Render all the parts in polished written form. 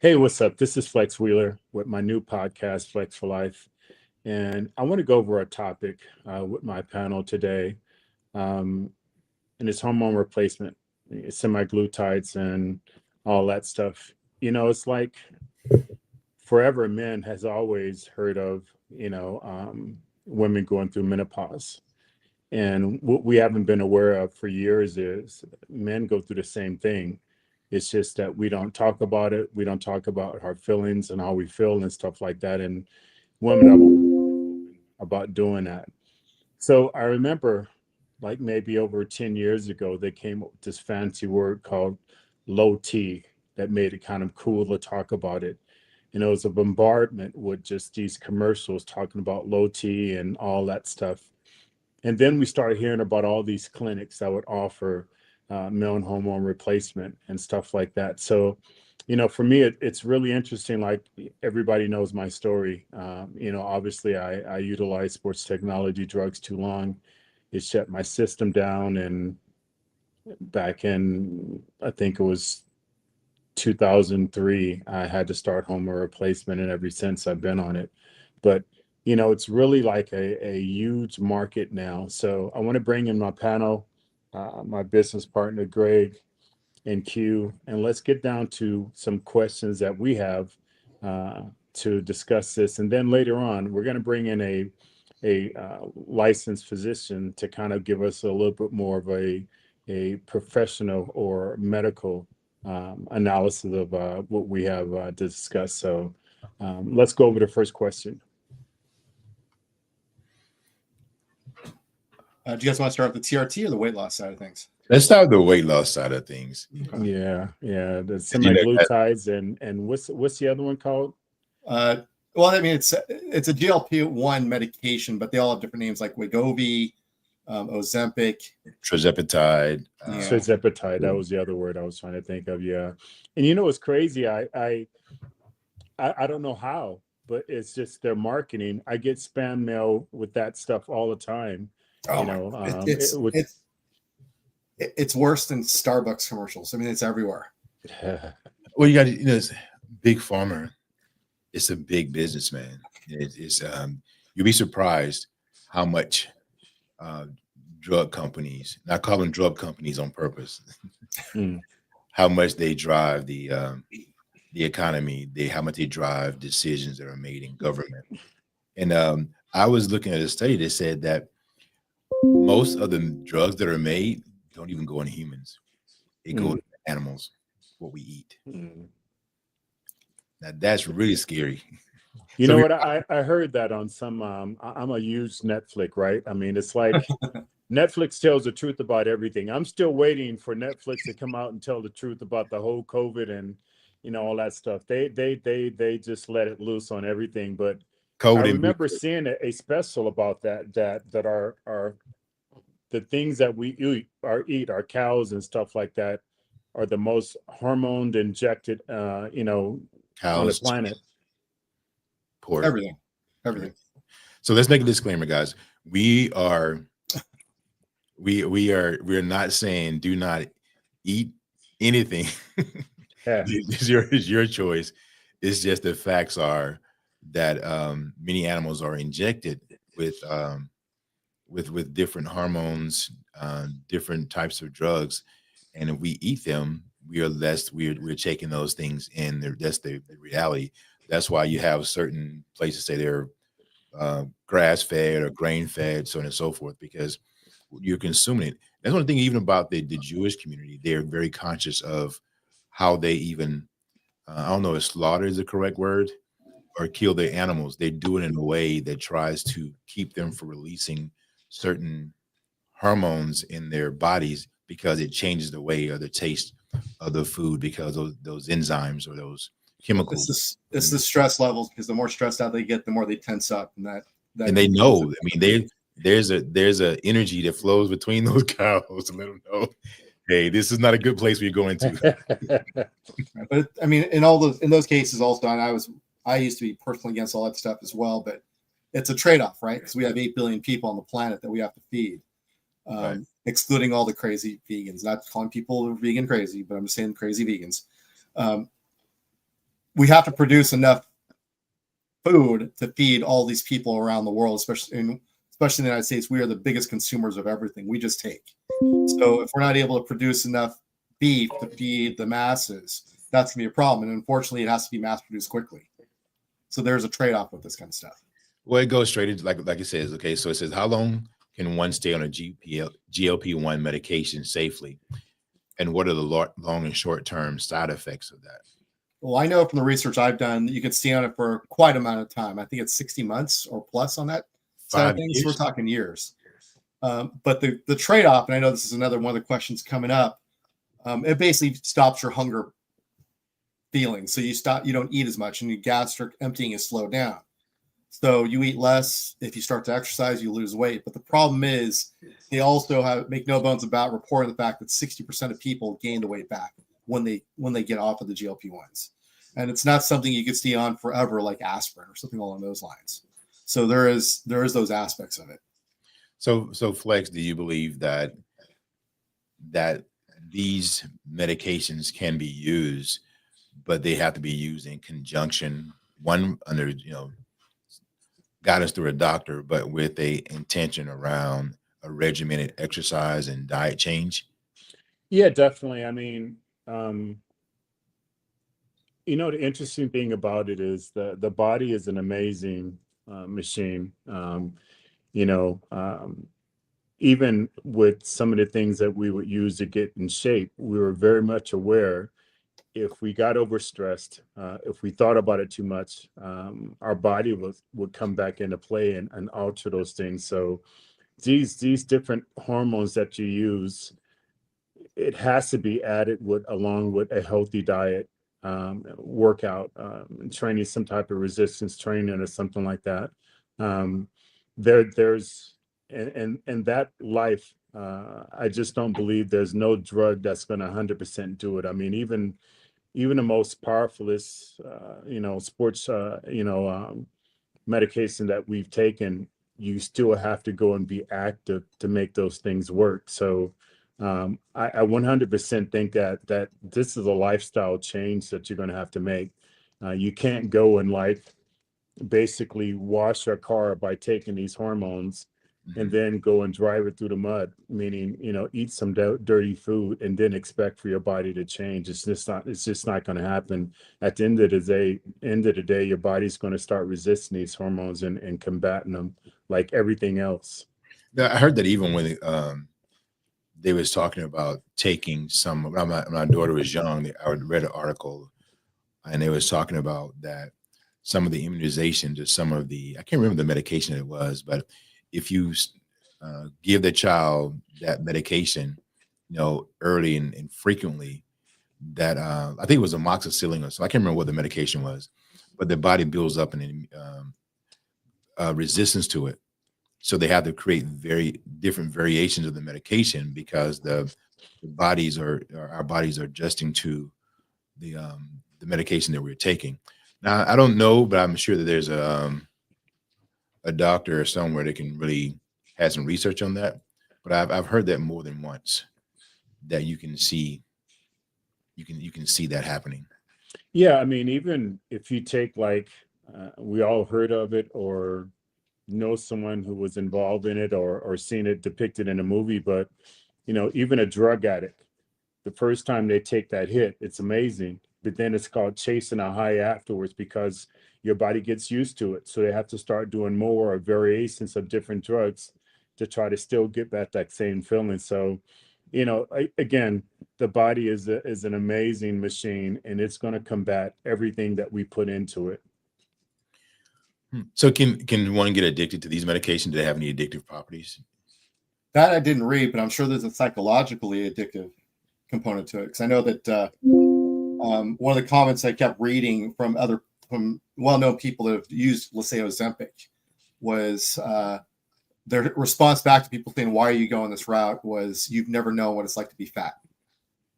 Hey, what's up? This is Flex Wheeler with my new podcast, Flex for Life. And I want to go over a topic with my panel today, um, and it's hormone replacement, semaglutides, and all that stuff. It's like forever men has always heard of, women going through menopause. And what we haven't been aware of for years is men go through the same thing. It's just that we don't talk about it. We don't talk about our feelings and how we feel and stuff like that. And women are about doing that. So I remember, like maybe over 10 years ago, they came up with this fancy word called low T that made it kind of cool to talk about it. And it was a bombardment with just these commercials talking about low T and all that stuff. And then we started hearing about all these clinics that would offer male hormone replacement and stuff like that. So, for me, it's really interesting. Like everybody knows my story. Obviously, I utilized sports technology drugs too long. It shut my system down. And back in, I think it was 2003, I had to start hormone replacement. And ever since I've been on it. But it's really like a huge market now. So I want to bring in my panel, my business partner, Greg and Q, and let's get down to some questions that we have uh, to discuss this. And then later on, we're going to bring in a licensed physician to kind of give us a little bit more of a professional or medical analysis of what we have to discuss. So let's go over the first question. Do you guys want to start with the TRT or the weight loss side of things? Let's start with the weight loss side of things. Yeah, the semaglutides and what's the other one called? Well, I mean, it's a GLP-1 medication, but they all have different names like Wegovy, Ozempic, Tirzepatide. Tirzepatide, that was the other word I was trying to think of. Yeah, and what's crazy? I don't know how, but it's just their marketing. I get spam mail with that stuff all the time. It's worse than Starbucks commercials. I mean, it's everywhere. Well, you got it's big pharma. It's a big business, man. It's you'll be surprised how much drug companies, not calling drug companies on purpose, how much they drive the economy, how much they drive decisions that are made in government. And I was looking at a study that said that most of the drugs that are made don't even go in humans. It goes in animals, what we eat. Now that's really scary. You know what? I heard that on some. I'm a huge Netflix, right? I mean, it's like Netflix tells the truth about everything. I'm still waiting for Netflix to come out and tell the truth about the whole COVID and all that stuff. They just let it loose on everything. But I remember seeing a special about that are the things that we eat, our cows and stuff like that, are the most hormone injected, cows on the planet. Pork. Everything. So let's make a disclaimer, guys. We are not saying do not eat anything. Yeah. It's your choice. It's just the facts are that many animals are injected with different hormones, different types of drugs, and if we eat them, we're taking those things in. That's the reality. That's why you have certain places say they're grass fed or grain fed, so on and so forth, because you're consuming it. That's one thing even about the Jewish community. They're very conscious of how they even I don't know if slaughter is the correct word, or kill their animals. They do it in a way that tries to keep them from releasing certain hormones in their bodies, because it changes the way or the taste of the food, because those enzymes or those chemicals. It's the stress levels, because the more stressed out they get, the more they tense up, and and they know. I mean, there's a energy that flows between those cows to let them know, hey, this is not a good place we're going to. But I mean, in those cases also, and I used to be personally against all that stuff as well, but it's a trade-off, right? Because we have 8 billion people on the planet that we have to feed, right. Excluding all the crazy vegans. Not calling people vegan crazy, but I'm just saying crazy vegans. we have to produce enough food to feed all these people around the world, especially in the United States. We are the biggest consumers of everything. We just take. So if we're not able to produce enough beef to feed the masses, that's going to be a problem. And unfortunately, it has to be mass produced quickly. So there's a trade-off with this kind of stuff. Well, it goes straight into like it says. Okay, so it says, how long can one stay on a GLP-1 medication safely, and what are the long and short-term side effects of that? Well, I know from the research I've done that you can stay on it for quite a amount of time. I think it's 60 months or plus on that side of things. So we're talking years. But the trade-off, and I know this is another one of the questions coming up, it basically stops your hunger feeling. So you don't eat as much, and your gastric emptying is slowed down. So you eat less. If you start to exercise, you lose weight. But the problem is they also make no bones about reporting the fact that 60% of people gain the weight back when they get off of the GLP-1s. And it's not something you could stay on forever like aspirin or something along those lines. So there is those aspects of it. So Flex, do you believe that these medications can be used, but they have to be used in conjunction, one under guidance through a doctor, but with a intention around a regimented exercise and diet change? Yeah, definitely. I mean, the interesting thing about it is the body is an amazing machine. Even with some of the things that we would use to get in shape, we were very much aware if we got overstressed, if we thought about it too much, our body would come back into play and alter those things. So these different hormones that you use, it has to be added along with a healthy diet, workout, training, some type of resistance training or something like that. There's and that life, I just don't believe there's no drug that's going to 100% do it. I mean, even the most powerfulest, sports, medication that we've taken, you still have to go and be active to make those things work. So I 100% think that this is a lifestyle change that you're going to have to make. You can't go in life basically wash your car by taking these hormones and then go and drive it through the mud, meaning, eat some dirty food and then expect for your body to change. It's just not going to happen. At the end of the day, your body's going to start resisting these hormones and combating them like everything else. I heard that even when they was talking about taking some, when my daughter was young, I read an article and they was talking about that some of the immunizations or some of the, I can't remember the medication it was, but if you give the child that medication, early and frequently, that I think it was amoxicillin or so, I can't remember what the medication was, but the body builds up an resistance to it. So they have to create very different variations of the medication because our bodies are adjusting to the medication that we're taking. Now, I don't know, but I'm sure that there's a doctor or somewhere that can really have some research on that. But I've heard that more than once, that you can see that happening. Yeah, I mean, even if you take we all heard of it or know someone who was involved in it or seen it depicted in a movie, but even a drug addict, the first time they take that hit, it's amazing, but then it's called chasing a high afterwards because your body gets used to it. So they have to start doing more or variations of different drugs to try to still get that same feeling. So, again, the body is an amazing machine, and it's going to combat everything that we put into it. So can one get addicted to these medications? Do they have any addictive properties? That I didn't read, but I'm sure there's a psychologically addictive component to it. Because I know that one of the comments I kept reading from well-known people that have used, let's say, Ozempic, was their response back to people saying, "Why are you going this route?" was, "You've never known what it's like to be fat,"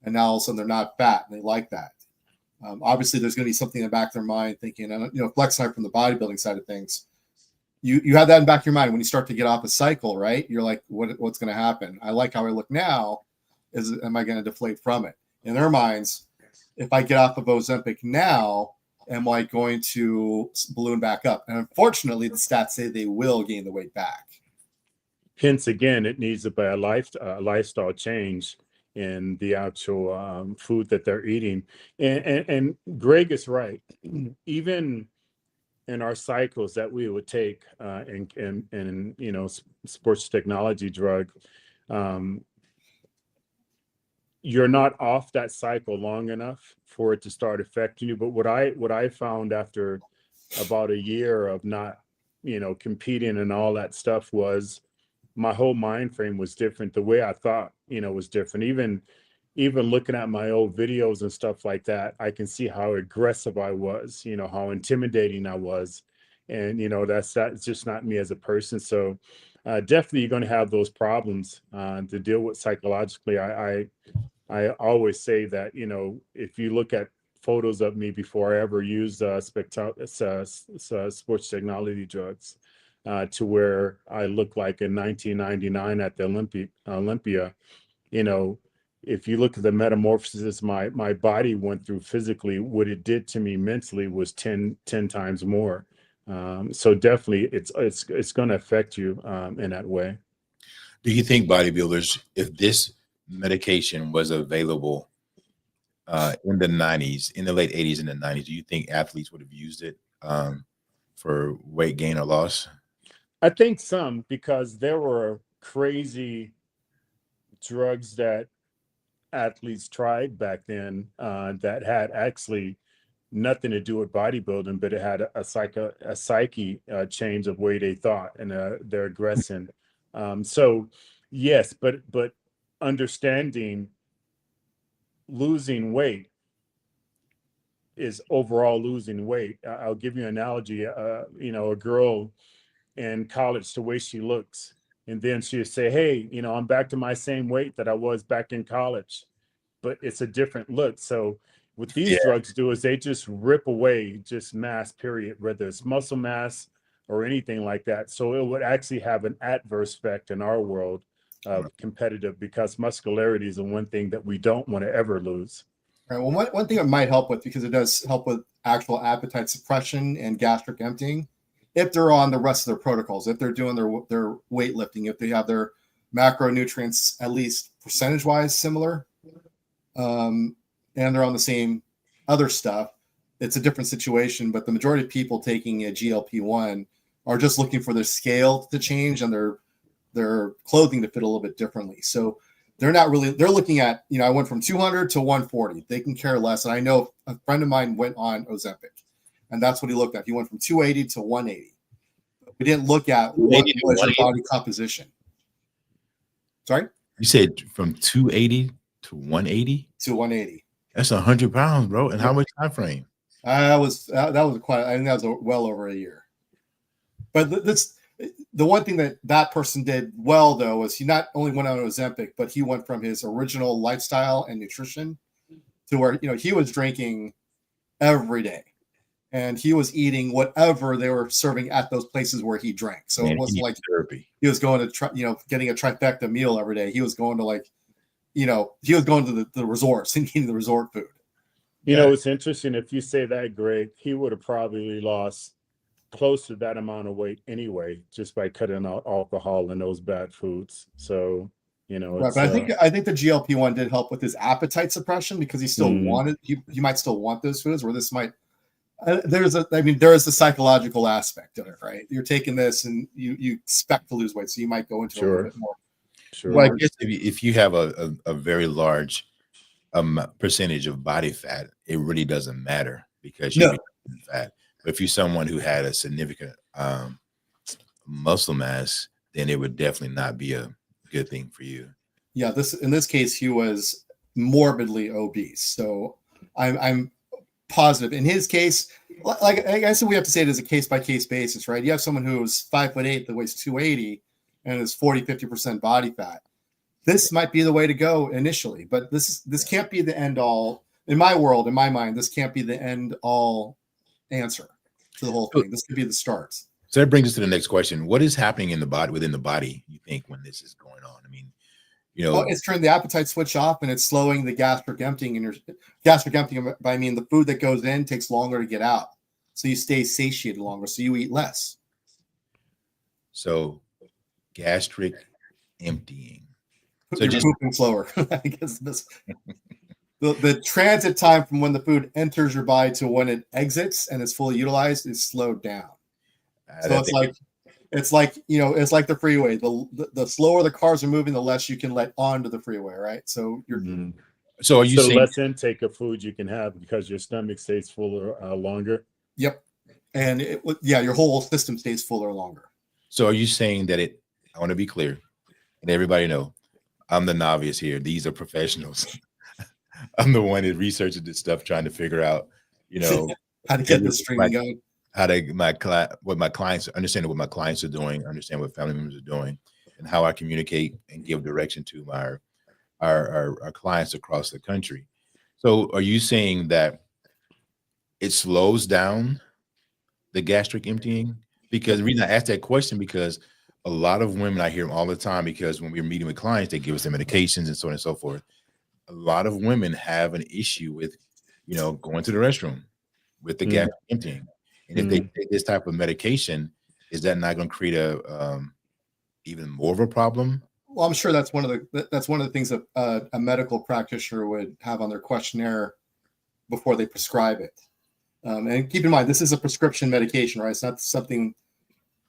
and now all of a sudden they're not fat and they like that. Obviously, there's going to be something in the back of their mind thinking, and Flex and I from the bodybuilding side of things, you have that in the back of your mind when you start to get off a cycle, right? You're like, what's going to happen? I like how I look now. Am I going to deflate from it? In their minds, if I get off of Ozempic now, am I going to balloon back up? And unfortunately, the stats say they will gain the weight back. Hence, again, it needs to be a lifestyle change in the actual food that they're eating. And Greg is right. Even in our cycles that we would take in sports technology drug, you're not off that cycle long enough for it to start affecting you. But what I found after about a year of not, competing and all that stuff was my whole mind frame was different. The way I thought, was different. Even looking at my old videos and stuff like that, I can see how aggressive I was, how intimidating I was. And, that's just not me as a person. So definitely you're going to have those problems to deal with psychologically. I always say that, if you look at photos of me before I ever used sports technology drugs, to where I look like in 1999 at the Olympia, if you look at the metamorphosis my body went through physically, what it did to me mentally was 10 times more. So definitely it's going to affect you in that way. Do you think bodybuilders, if this medication was available in the 90s, in the late 80s and the 90s, do you think athletes would have used it for weight gain or loss? I think some, because there were crazy drugs that athletes tried back then that had actually nothing to do with bodybuilding, but it had a psyche change of way they thought and their aggression. So yes, but understanding losing weight is overall losing weight. I'll give you an analogy. A girl in college, the way she looks, and then she'll say, hey, I'm back to my same weight that I was back in college, but it's a different look. So what these drugs do is they just rip away just mass, period, whether it's muscle mass or anything like that. So it would actually have an adverse effect in our world of competitive, because muscularity is the one thing that we don't want to ever lose. All right. Well, one thing it might help with, because it does help with actual appetite suppression and gastric emptying, if they're on the rest of their protocols, if they're doing their weightlifting, if they have their macronutrients at least percentage-wise similar, and they're on the same other stuff, it's a different situation. But the majority of people taking a GLP-1 are just looking for their scale to change and their clothing to fit a little bit differently. So they're looking at, I went from 200 to 140. They can care less. And I know a friend of mine went on Ozempic, and that's what he looked at. He went from 280 to 180. We didn't look at what was your body composition. Sorry? You said from 280 to 180? To 180. That's 100 pounds, bro. And how much time frame? That was quite, I think that was well over a year. But the one thing that person did well, though, was he not only went on Ozempic, but he went from his original lifestyle and nutrition to where, he was drinking every day, and he was eating whatever they were serving at those places where he drank. So it wasn't like he was going to getting a trifecta meal every day. He was going to he was going to the resorts and eating the resort food. It's interesting. If you say that, Greg, he would have probably lost close to that amount of weight anyway, just by cutting out alcohol and those bad foods. So, right, but I think the GLP-1 did help with his appetite suppression, because he still wanted, he might still want those foods, where this might, there is a psychological aspect of it, right? You're taking this and you expect to lose weight, so you might go into a little bit more. Sure. Well, I guess if you have a very large percentage of body fat, it really doesn't matter, because you're fat. But if you're someone who had a significant muscle mass, then it would definitely not be a good thing for you. Yeah, in this case, he was morbidly obese. So I'm positive in his case. Like I said, we have to say it as a case-by-case basis, right? You have someone who's 5'8" that weighs 280 and is 40-50% body fat. This might be the way to go initially, but this can't be the end all. In my world, in my mind, this can't be the end all answer to the whole thing. This could be the start. So that brings us to the next question. What is happening in the body, within the body, you think, when this is going on? I mean, You know, Well, it's turning the appetite switch off, and it's slowing the gastric emptying. And your gastric emptying, I mean, the food that goes in takes longer to get out, so you stay satiated longer, so you eat less. so gastric emptying. So You're just pooping slower. I guess the transit time from when the food enters your body to when it exits and is fully utilized is slowed down. So it's like it's like the freeway. The slower the cars are moving, the less you can let onto the freeway, right? So you're So are you So saying less intake of food you can have because your stomach stays fuller longer. Yep. And your whole system stays fuller longer. so are you saying that I want to be clear and everybody know I'm the novice here. These are professionals. I'm the one that researches this stuff, trying to figure out, How to get the streaming going. how to what my clients understand what my clients are doing, understand what family members are doing, and how I communicate and give direction to our clients across the country. So are you saying that it slows down the gastric emptying? Because the reason I asked that question, because a lot of women, I hear them all the time, because when we're meeting with clients, they give us their medications and so on and so forth. A lot of women have an issue with, going to the restroom with the gastric emptying. And if they take this type of medication, is that not going to create even more of a problem? Well, I'm sure that's one of the things that a medical practitioner would have on their questionnaire before they prescribe it. And keep in mind, this is a prescription medication, right? It's not something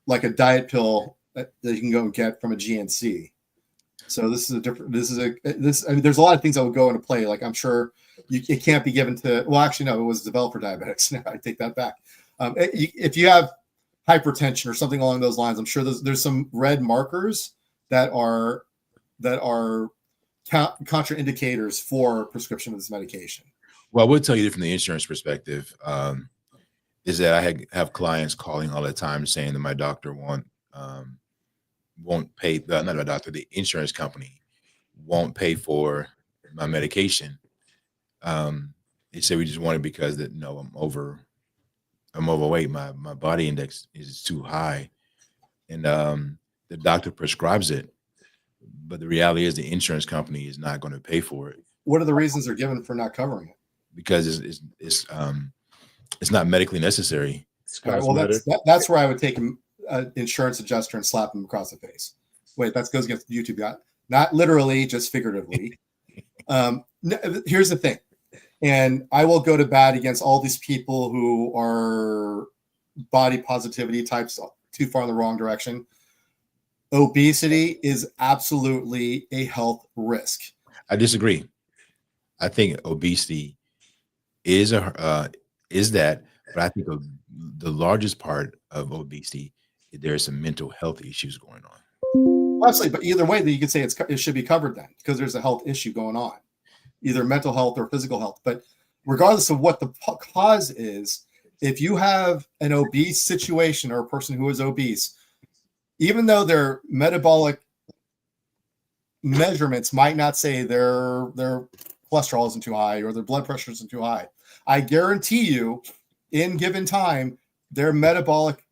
like a diet pill that you can go and get from a GNC. So this is I mean, there's a lot of things that would go into play. Like, I'm sure it can't be given to, well, actually, no, it was developed for diabetics. No, I take that back. If you have hypertension or something along those lines, I'm sure there's some red markers that are contraindicators for prescription of this medication. Well, I would tell you from the insurance perspective, is that I have clients calling all the time saying that my doctor won't pay, not my doctor, the insurance company won't pay for my medication. They say we just want it because I'm overweight. My body index is too high, and the doctor prescribes it. But the reality is the insurance company is not going to pay for it. What are the reasons they're given for not covering it? Because it's not medically necessary. Right, well, that's where I would take an insurance adjuster and slap him across the face. Wait, that goes against YouTube. Not literally, just figuratively. Here's the thing, and I will go to bat against all these people who are body positivity types too far in the wrong direction. Obesity is absolutely a health risk. I disagree. I think obesity is that, but I think the largest part of obesity, there are some mental health issues going on. Absolutely, but either way, you could say it should be covered then, because there's a health issue going on, either mental health or physical health. But regardless of what the cause is, if you have an obese situation or a person who is obese, even though their metabolic measurements might not say their cholesterol isn't too high or their blood pressure isn't too high, I guarantee you, in given time, their metabolic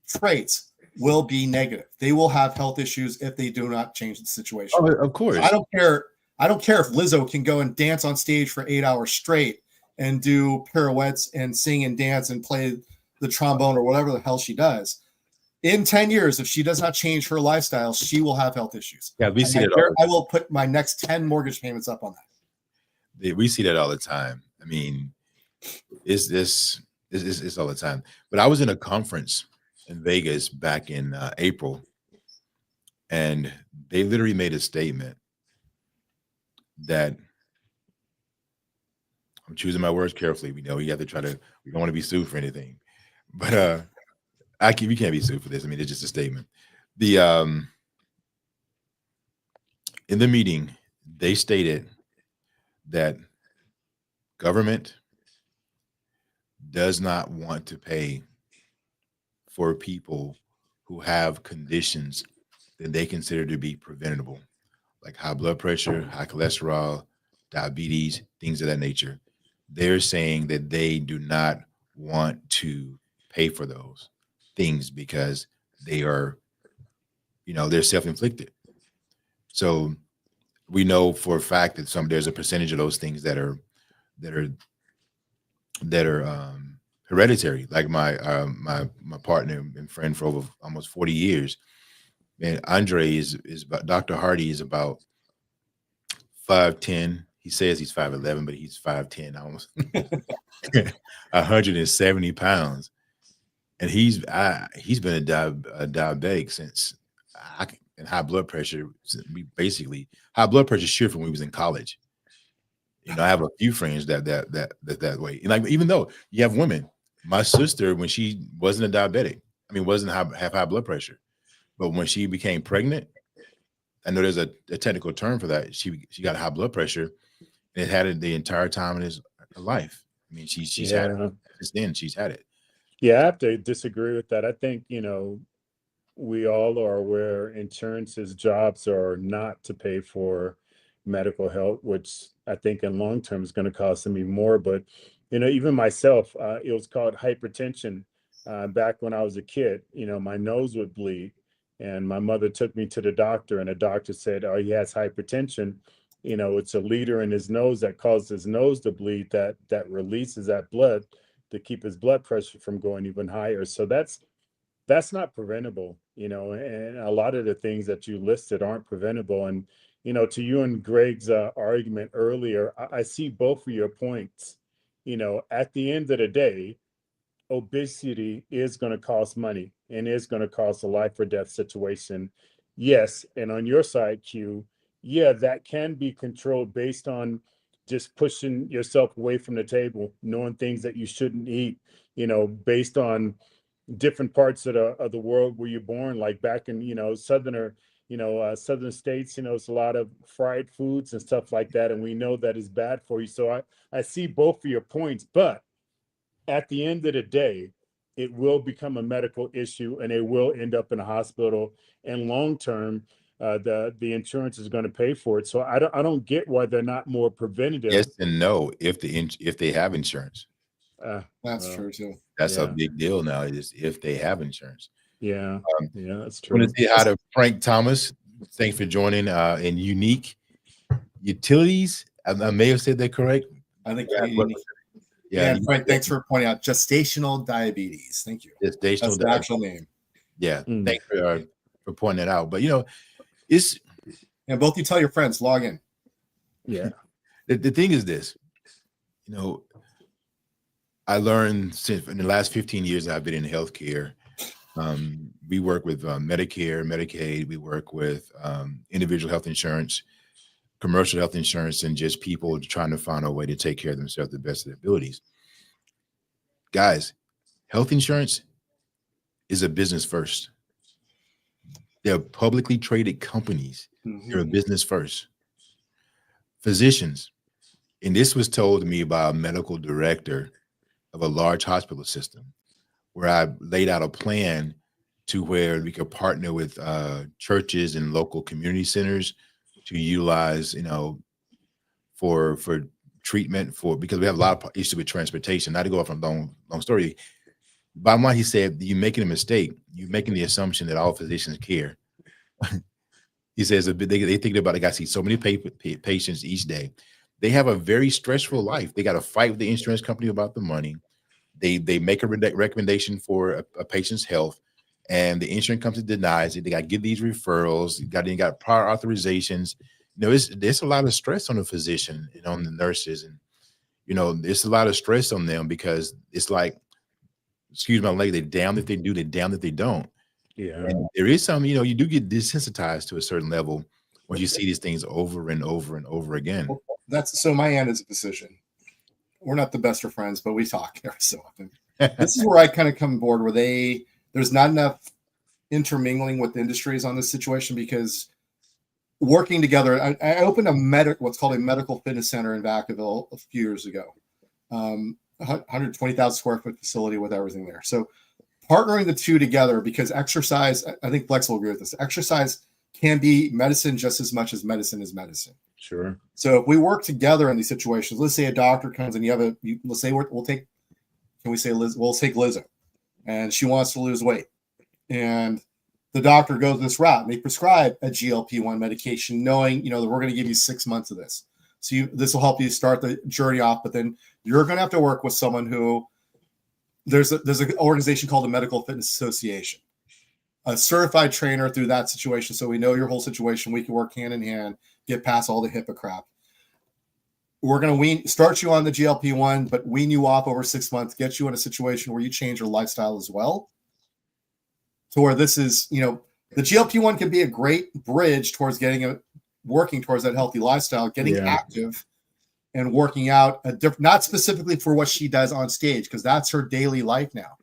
traits will be negative. They will have health issues if they do not change the situation. Oh, of course. I don't care if Lizzo can go and dance on stage for 8 hours straight and do pirouettes and sing and dance and play the trombone or whatever the hell she does. In 10 years, if she does not change her lifestyle, she will have health issues. Yeah, we see it. I will put my next 10 mortgage payments up on that. We see that all the time. I mean, it's all the time. But I was in a conference in Vegas back in April, and they literally made a statement that, I'm choosing my words carefully. We know you have to we don't want to be sued for anything, but we can't be sued for this. I mean, it's just a statement. In the meeting, they stated that government does not want to pay for people who have conditions that they consider to be preventable, like high blood pressure, high cholesterol, diabetes, things of that nature. They're saying that they do not want to pay for those things because they are, they're self-inflicted. So we know for a fact that there's a percentage of those things that are hereditary. Like my partner and friend for over almost 40 years, man, Andre is about, Dr. Hardy is about 5'10". He says he's 5'11", but he's 5'10", almost 170 pounds. And he's been a diabetic since and high blood pressure. Basically, high blood pressure shift from when we was in college. You know, I have a few friends that way. And like, even though you have women, my sister, when she wasn't a diabetic, I mean, have high blood pressure, but when she became pregnant, I know there's a technical term for that. She got high blood pressure, and it had it the entire time in her life. I mean, she's had it since then. She's had it. Yeah, I have to disagree with that. I think, we all are aware insurance's jobs are not to pay for medical help, which I think in long term is going to cost me more. But even myself, it was called hypertension. Back when I was a kid, my nose would bleed, and my mother took me to the doctor, and the doctor said, "Oh, he has hypertension. It's a leader in his nose that causes his nose to bleed that releases that blood to keep his blood pressure from going even higher." So that's not preventable, and a lot of the things that you listed aren't preventable. And, to you and Greg's argument earlier, I see both of your points. At the end of the day, obesity is going to cost money and is going to cost a life or death situation. Yes. And on your side, Q, yeah, that can be controlled based on just pushing yourself away from the table, knowing things that you shouldn't eat, based on different parts of the world where you're born, like back in southern states. It's a lot of fried foods and stuff like that, and we know that is bad for you. So I see both of your points, but at the end of the day, it will become a medical issue, and it will end up in a hospital, and long term the insurance is going to pay for it. So I don't get why they're not more preventative. Yes and no, if they have insurance. That's true too. That's a big deal now, is if they have insurance. Yeah, that's I true. want to say hi to Frank Thomas. Thanks for joining. In Unique Utilities, I may have said that correct. I think yeah. Frank, thanks for pointing out gestational diabetes. Thank you. Gestational That's the actual name. Yeah, thanks for pointing that out. But it's both you tell your friends, log in. Yeah. The thing is this, I learned since in the last 15 years I've been in healthcare. We work with Medicare, Medicaid. We work with individual health insurance, commercial health insurance, and just people trying to find a way to take care of themselves to the best of their abilities. Guys, health insurance is a business first. They're publicly traded companies. They're a business first. Physicians, and this was told to me by a medical director of a large hospital system, where I laid out a plan to where we could partner with churches and local community centers to utilize, for treatment because we have a lot of issues with transportation. Not to go off on a long story. Bottom line, he said, you're making a mistake. You're making the assumption that all physicians care. He says they think about, I see so many patients each day. They have a very stressful life. They got to fight with the insurance company about the money. They make a recommendation for a patient's health, and the insurance company denies it. They got to give these referrals. You got prior authorizations. There's a lot of stress on the physician and on the nurses, and there's a lot of stress on them because it's like, excuse my language, they're damned if they do, they're damned if they don't. Yeah. And there is some, you do get desensitized to a certain level when you see these things over and over and over again. That's so my aunt is a physician. We're not the best of friends, but we talk every so often. This is where I kind of come aboard, where there's not enough intermingling with industries on this situation, because working together, I opened what's called a medical fitness center in Vacaville a few years ago. 120,000 square foot facility with everything there. So partnering the two together, because exercise, I think Flex will agree with this. Exercise can be medicine just as much as medicine is medicine. Sure. So if we work together in these situations, let's say a doctor comes and let's say we'll take Lizzo, and she wants to lose weight, and the doctor goes this route and they prescribe a GLP-1 medication, knowing, that we're going to give you 6 months of this. So this will help you start the journey off, but then you're going to have to work with someone who there's an organization called the Medical Fitness Association, a certified trainer through that situation. So we know your whole situation. We can work hand in hand, get past all the HIPAA crap. We're going to start you on the GLP-1, but wean you off over 6 months, get you in a situation where you change your lifestyle as well. To where this is, the GLP-1 can be a great bridge towards working towards that healthy lifestyle, getting active and working out not specifically for what she does on stage, because that's her daily life now.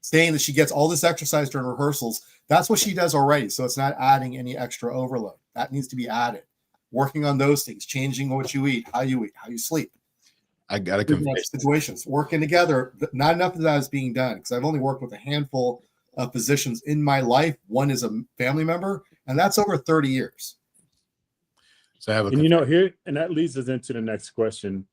Saying that she gets all this exercise during rehearsals, that's what she does already. So it's not adding any extra overload. That needs to be added. Working on those things, changing what you eat, how you sleep. I got to confess. Situations, working together. Not enough of that is being done, because I've only worked with a handful of physicians in my life. One is a family member, and that's over 30 years. So I have and that leads us into the next question.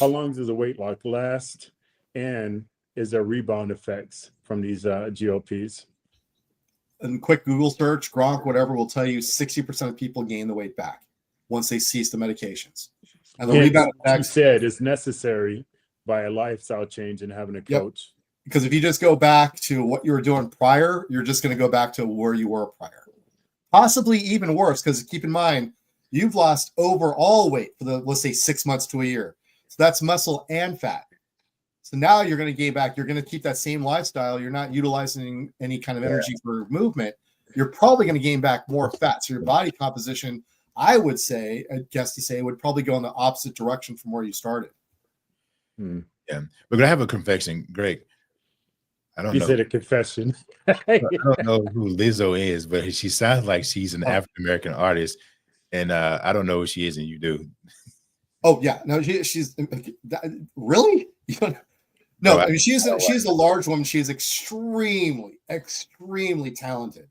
How long does the weight loss last? And is there rebound effects from these GLPs? And quick Google search, Gronk, whatever, will tell you 60% of people gain the weight back once they cease the medications. And the rebound effects, you said, is necessary by a lifestyle change and having a coach. Because if you just go back to what you were doing prior, you're just going to go back to where you were prior. Possibly even worse, because keep in mind, you've lost overall weight for let's say 6 months to a year. So that's muscle and fat. So now you're going to gain back. You're going to keep that same lifestyle. You're not utilizing any kind of energy for movement. You're probably going to gain back more fat. So your body composition, I would say, would probably go in the opposite direction from where you started. Yeah. We're going to have a confession. Greg, I don't know. You said a confession. I don't know who Lizzo is, but she sounds like she's an African-American artist. And I don't know who she is, and you do. Oh, yeah. No, she's really? No, I mean, she's a large woman. She's extremely, extremely talented,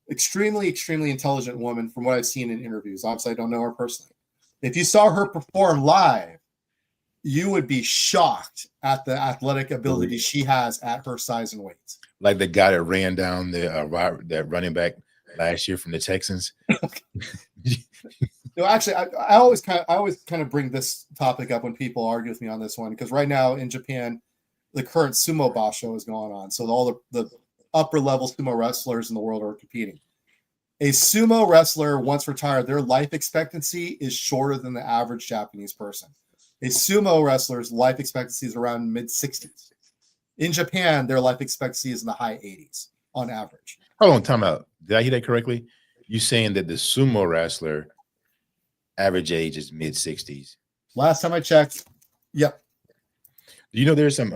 extremely, extremely intelligent woman from what I've seen in interviews. Obviously, I don't know her personally. If you saw her perform live, you would be shocked at the athletic ability she has at her size and weight. Like the guy that ran down that running back last year from the Texans. No, actually, I always kind of bring this topic up when people argue with me on this one, because right now in Japan, the current sumo basho is going on. So all the upper level sumo wrestlers in the world are competing. A sumo wrestler, once retired, their life expectancy is shorter than the average Japanese person. A sumo wrestler's life expectancy is around mid-60s. In Japan, their life expectancy is in the high 80s on average. Hold on, time out. Did I hear that correctly? You saying that the sumo wrestler average age is mid-60s? Last time I checked, yep. Do you know there's some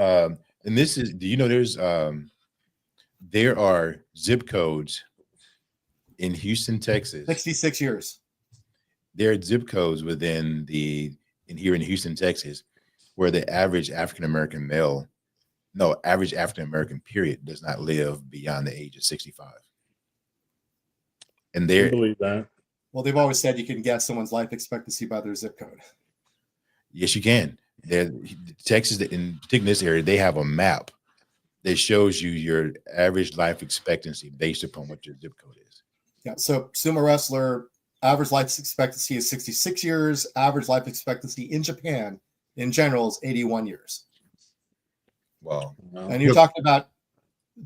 there are zip codes in Houston, Texas. 66 years. There are zip codes here in Houston, Texas, where the average African-American period does not live beyond the age of 65. And I believe that. Well, they've always said you can guess someone's life expectancy by their zip code. Yes, you can. Texas, in particular this area, they have a map that shows you your average life expectancy based upon what your zip code is. Yeah. So sumo wrestler, average life expectancy is 66 years. Average life expectancy in Japan in general is 81 years. Wow. And you're talking about,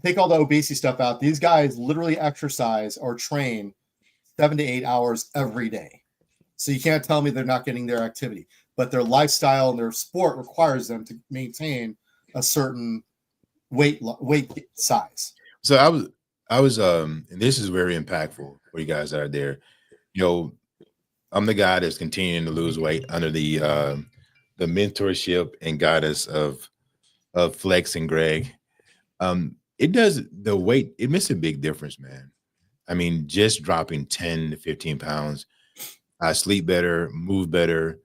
take all the obesity stuff out. These guys literally exercise or train 7 to 8 hours every day. So you can't tell me they're not getting their activity, but their lifestyle and their sport requires them to maintain a certain weight size. So I was and this is very impactful for you guys out there. I'm the guy that's continuing to lose weight under the mentorship and guidance of Flex and Greg. It makes a big difference, man. I mean, just dropping 10 to 15 pounds, I sleep better, move better,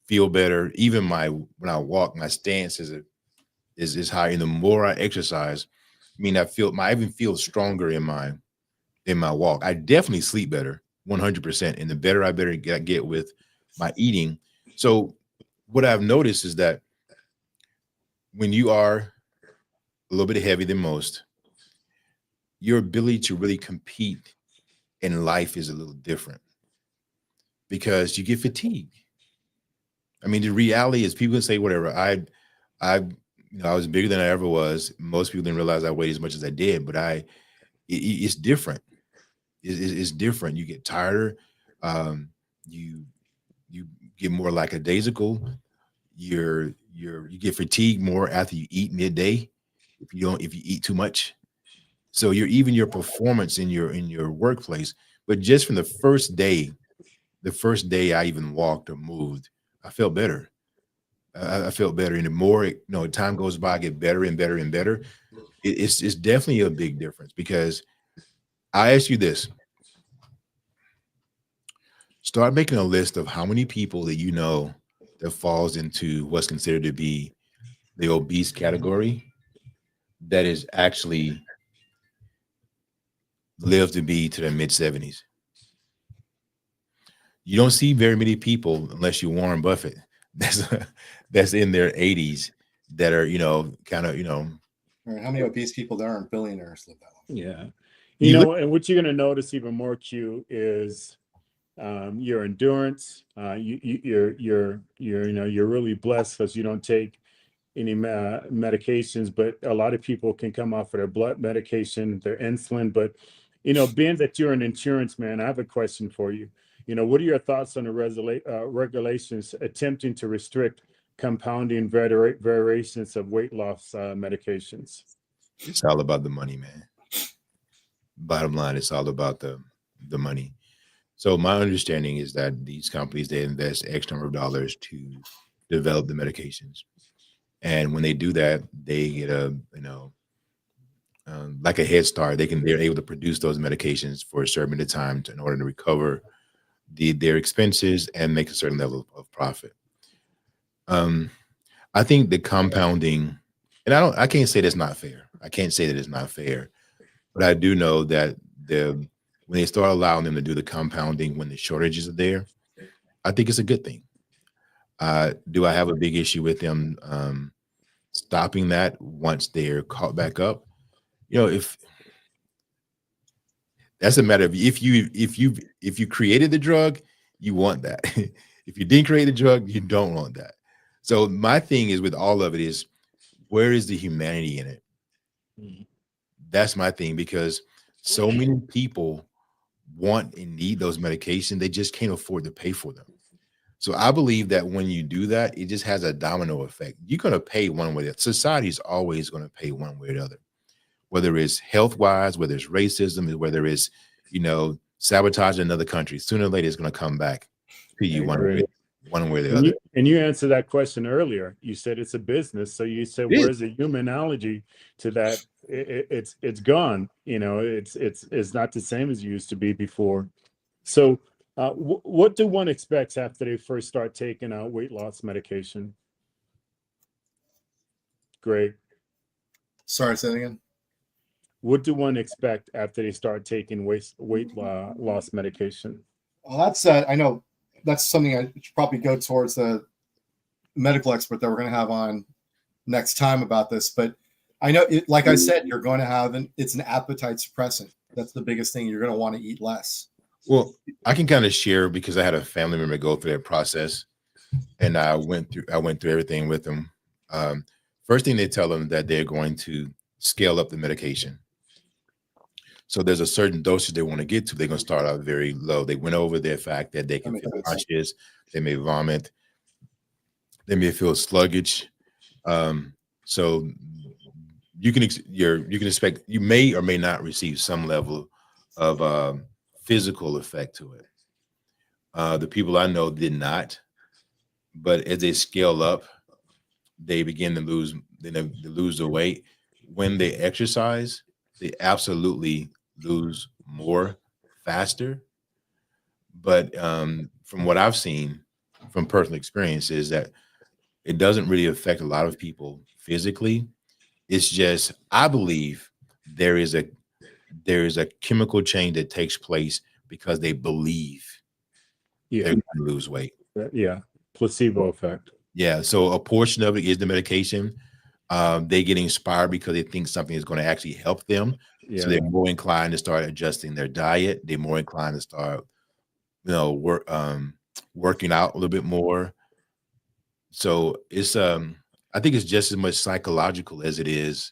feel better. Even when I walk, my stance is higher. And the more I exercise, I mean, I even feel stronger in my walk. I definitely sleep better, 100%. And the better I get with my eating. So what I've noticed is that when you are a little bit heavier than most, your ability to really compete in life is a little different because you get fatigued. I mean, the reality is people can say whatever. I was bigger than I ever was. Most people didn't realize I weighed as much as I did, but it's different. It's different. You get tireder. Um, you you get more lackadaisical. You get fatigued more after you eat midday if you eat too much. So your performance in your workplace, but just from the first day I even walked or moved, I felt better. I felt better, and the more time goes by, I get better and better and better. It's definitely a big difference because I ask you this: start making a list of how many people that you know that falls into what's considered to be the obese category that is actually live to be to their mid-70s. You don't see very many people unless you're Warren Buffett that's in their 80s that are kind of All right, how many obese people there aren't billionaires live that long? Yeah. You look- And what you're going to notice even more, Q, is your endurance. You're really blessed because you don't take any medications, but a lot of people can come off of their blood medication, their insulin. But being that you're an insurance man, I have a question for you. What are your thoughts on the regulations attempting to restrict compounding variations of weight loss medications? It's all about the money, man. Bottom line, it's all about the money. So my understanding is that these companies, they invest X number of dollars to develop the medications. And when they do that, they get like a head start. They're able to produce those medications for a certain amount of time in order to recover their expenses and make a certain level of profit. I think the compounding, and I can't say that's not fair. I can't say that it's not fair, but I do know that when they start allowing them to do the compounding when the shortages are there, I think it's a good thing. Do I have a big issue with them stopping that once they're caught back up? If that's a matter of if you created the drug, you want that. If you didn't create the drug, you don't want that. So my thing is with all of it is, where is the humanity in it? That's my thing, because so many people want and need those medications, they just can't afford to pay for them. So I believe that when you do that, it just has a domino effect. You're going to pay one way or the other. Society is always going to pay one way or the other, whether it's health-wise, whether it's racism, whether it's, sabotage in another country. Sooner or later, it's going to come back to you one way or the other. And you answered that question earlier. You said it's a business. So you said, where's the human analogy to that? It's gone. It's not the same as it used to be before. So what do one expect after they first start taking out weight loss medication? Great. Sorry, say that again. What do one expect after they start taking weight loss medication? Well, that's I know that's something I should probably go towards the medical expert that we're going to have on next time about this. But I know, like I said, you're going to have it's an appetite suppressant. That's the biggest thing. You're going to want to eat less. Well, I can kind of share because I had a family member go through that process, and I went through everything with them. First thing, they tell them that they're going to scale up the medication. So there's a certain dosage they want to get to. They're going to start out very low. They went over the fact that they can feel nauseous, they may vomit, they may feel sluggish. So you can expect, you may or may not receive some level of physical effect to it. The people I know did not, but as they scale up, they begin to lose the weight. When they exercise, they absolutely lose more faster. But from what I've seen from personal experience is that it doesn't really affect a lot of people physically. It's just, I believe there is a chemical change that takes place because they believe they're going to lose weight. Yeah, placebo effect. Yeah, so a portion of it is the medication. They get inspired because they think something is going to actually help them. So they're more inclined to start adjusting their diet. They're more inclined to start, working out a little bit more. So it's I think it's just as much psychological as it is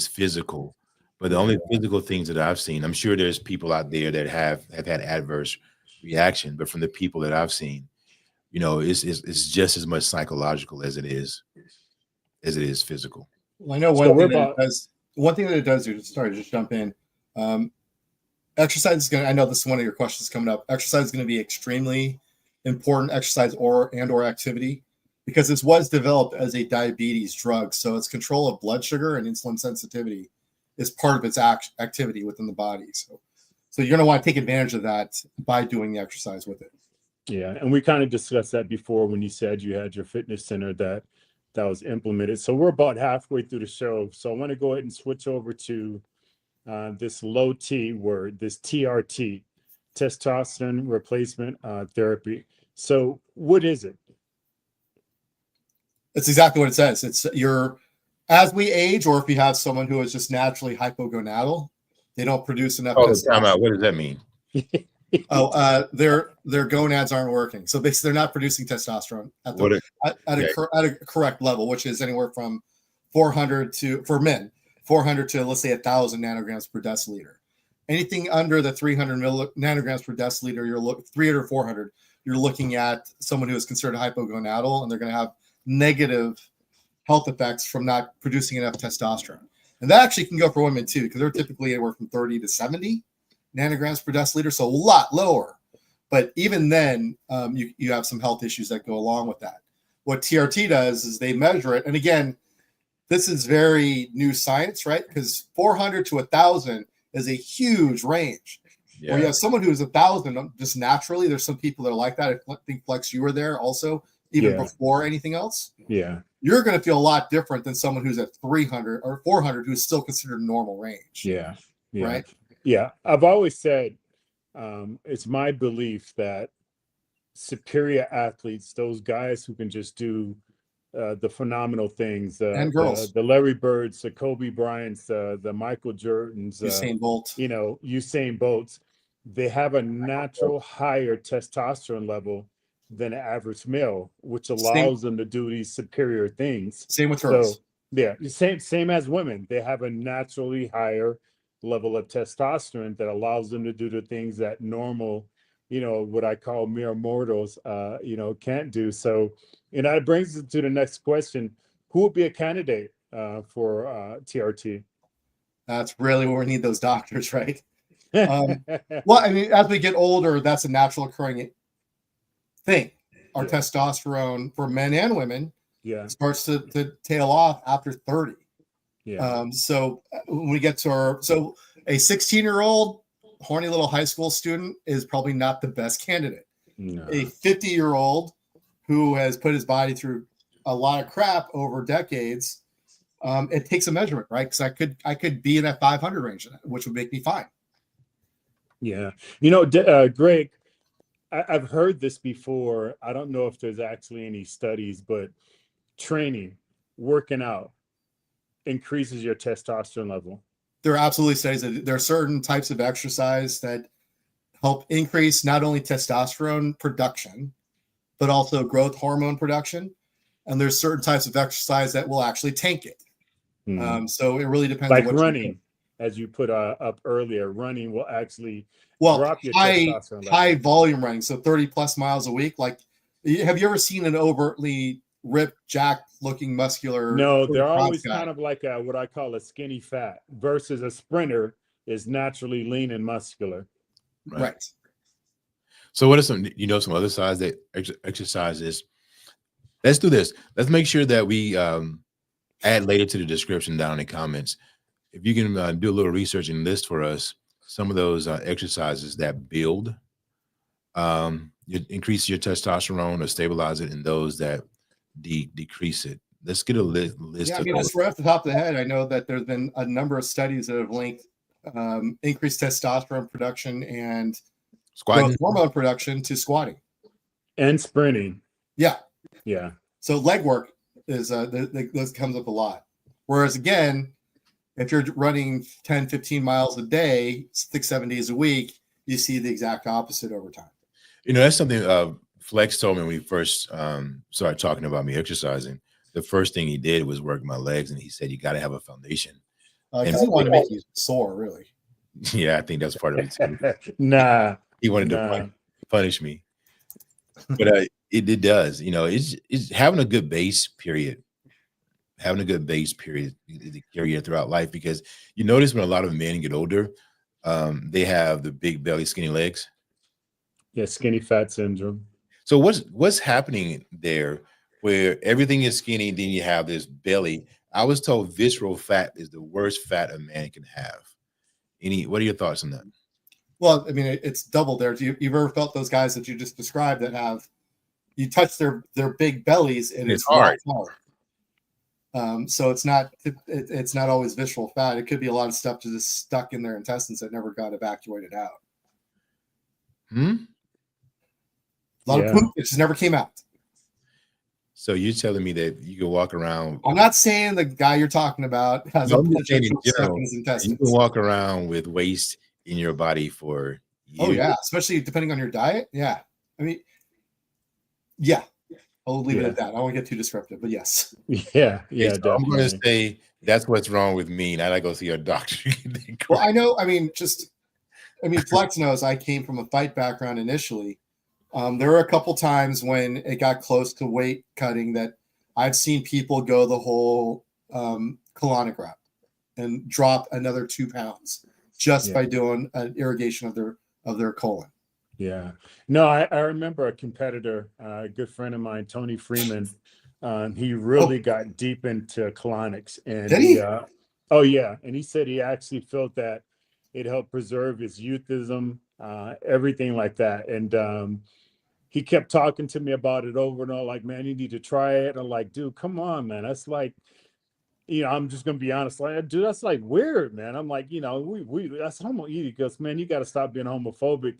physical. But the only physical things that I've seen, I'm sure there's people out there that have had adverse reaction, but from the people that I've seen, it's just as much psychological as it is physical. Well, I know one thing that it does. Just jump in. Exercise is going to, I know this is one of your questions coming up. Exercise is going to be extremely important, exercise or activity, because this was developed as a diabetes drug. So its control of blood sugar and insulin sensitivity is part of its activity within the body. So you're going to want to take advantage of that by doing the exercise with it. Yeah. And we kind of discussed that before when you said you had your fitness center that was implemented. So we're about halfway through the show. So I want to go ahead and switch over to this low T word, this TRT, testosterone replacement therapy. So what is it? It's exactly what it says. It's as we age, or if you have someone who is just naturally hypogonadal, they don't produce enough testosterone. What does that mean? Their gonads aren't working, so basically they're not producing testosterone at a correct level, which is anywhere from 400 to, for men, 400 to, let's say, 1,000 nanograms per deciliter. Anything under the 300 nanograms per deciliter, 300 or 400, you're looking at someone who is considered hypogonadal, and they're going to have negative health effects from not producing enough testosterone. And that actually can go for women too, because they're typically anywhere from 30 to 70 nanograms per deciliter, so a lot lower. But even then, you have some health issues that go along with that. What TRT does is they measure it. And again, this is very new science, right? Because 400 to 1,000 is a huge range. Yeah. Where you have someone who's 1,000 just naturally, there's some people that are like that. I think, Flex, you were there also, even before anything else. Yeah. You're going to feel a lot different than someone who's at 300 or 400 who's still considered normal range. Yeah. Right? Yeah. I've always said it's my belief that superior athletes, those guys who can just do the phenomenal things, and girls, the Larry Birds, the Kobe Bryants, the Michael Jordans, Usain Bolt, Usain Bolts, they have a natural higher testosterone level than an average male, which allows them to do these superior things. Same with girls. So, yeah, same as women. They have a naturally higher level of testosterone that allows them to do the things that normal, what I call mere mortals, can't do. So, that brings us to the next question. Who would be a candidate for TRT? That's really where we need those doctors, right? Well, I mean, as we get older, that's a natural occurring thing. Our testosterone for men and women starts to tail off after 30. Yeah. So when we get to a 16-year-old horny little high school student is probably not the best candidate. No. A 50-year-old who has put his body through a lot of crap over decades, it takes a measurement, right? Because I could be in that 500 range, which would make me fine. Yeah. Greg, I've heard this before. I don't know if there's actually any studies, but training, working out increases your testosterone level. There are absolutely studies that there are certain types of exercise that help increase not only testosterone production, but also growth hormone production. And there's certain types of exercise that will actually tank it. So it really depends. Like on what running, as you put up earlier, running will actually drop your testosterone level. High volume running, so 30 plus miles a week. Like, have you ever seen an overtly ripped, jacked looking muscular? No, they're always kind of like what I call a skinny fat versus a sprinter is naturally lean and muscular. Right. So what are some other sides that exercises? Let's do this. Let's make sure that we add later to the description down in the comments. If you can do a little research and list for us some of those exercises that build, increase your testosterone or stabilize it, and those that decrease it. Let's get a list. Yeah, I mean, that's right off the top of the head. I know that there's been a number of studies that have linked increased testosterone production and growth hormone production to squatting and sprinting. Yeah. Yeah. So leg work is this comes up a lot. Whereas again, If you're running 10, 15 miles a day, 6, 7 days a week, you see the exact opposite over time. That's something Flex told me when we first started talking about me exercising. The first thing he did was work my legs, and he said, you got to have a foundation. Because he wanted to make you sore, really. Yeah, I think that's part of it too. Nah. He wanted to punish me. But it does, it's having a good base period. Having a good base period to carry it throughout life, because you notice when a lot of men get older, they have the big belly, skinny legs. Yeah, skinny fat syndrome. So what's happening there where everything is skinny, then you have this belly? I was told visceral fat is the worst fat a man can have. What are your thoughts on that? Well, I mean, it's double there. You've ever felt those guys that you just described that you touch their big bellies and it's hard. So it's not always visceral fat. It could be a lot of stuff just stuck in their intestines that never got evacuated out. A lot of poop that just never came out. So you're telling me that you can walk around? I'm not saying the guy you're talking about has a bunch of poop stuck in his intestines. You can walk around with waste in your body for years. Oh yeah, especially depending on your diet. Yeah, I mean, yeah. I'll leave it at that. I won't get too descriptive, but yes. Yeah, so I'm going to say that's what's wrong with me. Now I go see a doctor. Well, I know. I mean, Flex knows I came from a fight background initially. There were a couple times when it got close to weight cutting that I've seen people go the whole colonic route and drop another 2 pounds just by doing an irrigation of their colon. Yeah. No, I remember a competitor, a good friend of mine, Tony Freeman. He really got deep into colonics. And did he? And he said he actually felt that it helped preserve his youthism, everything like that. And he kept talking to me about it over and over, like, man, you need to try it. I'm like, dude, come on, man. That's like, I'm just gonna be honest, like, dude, that's like weird, man. I'm like, we that's homo. He goes, man, you got to stop being homophobic.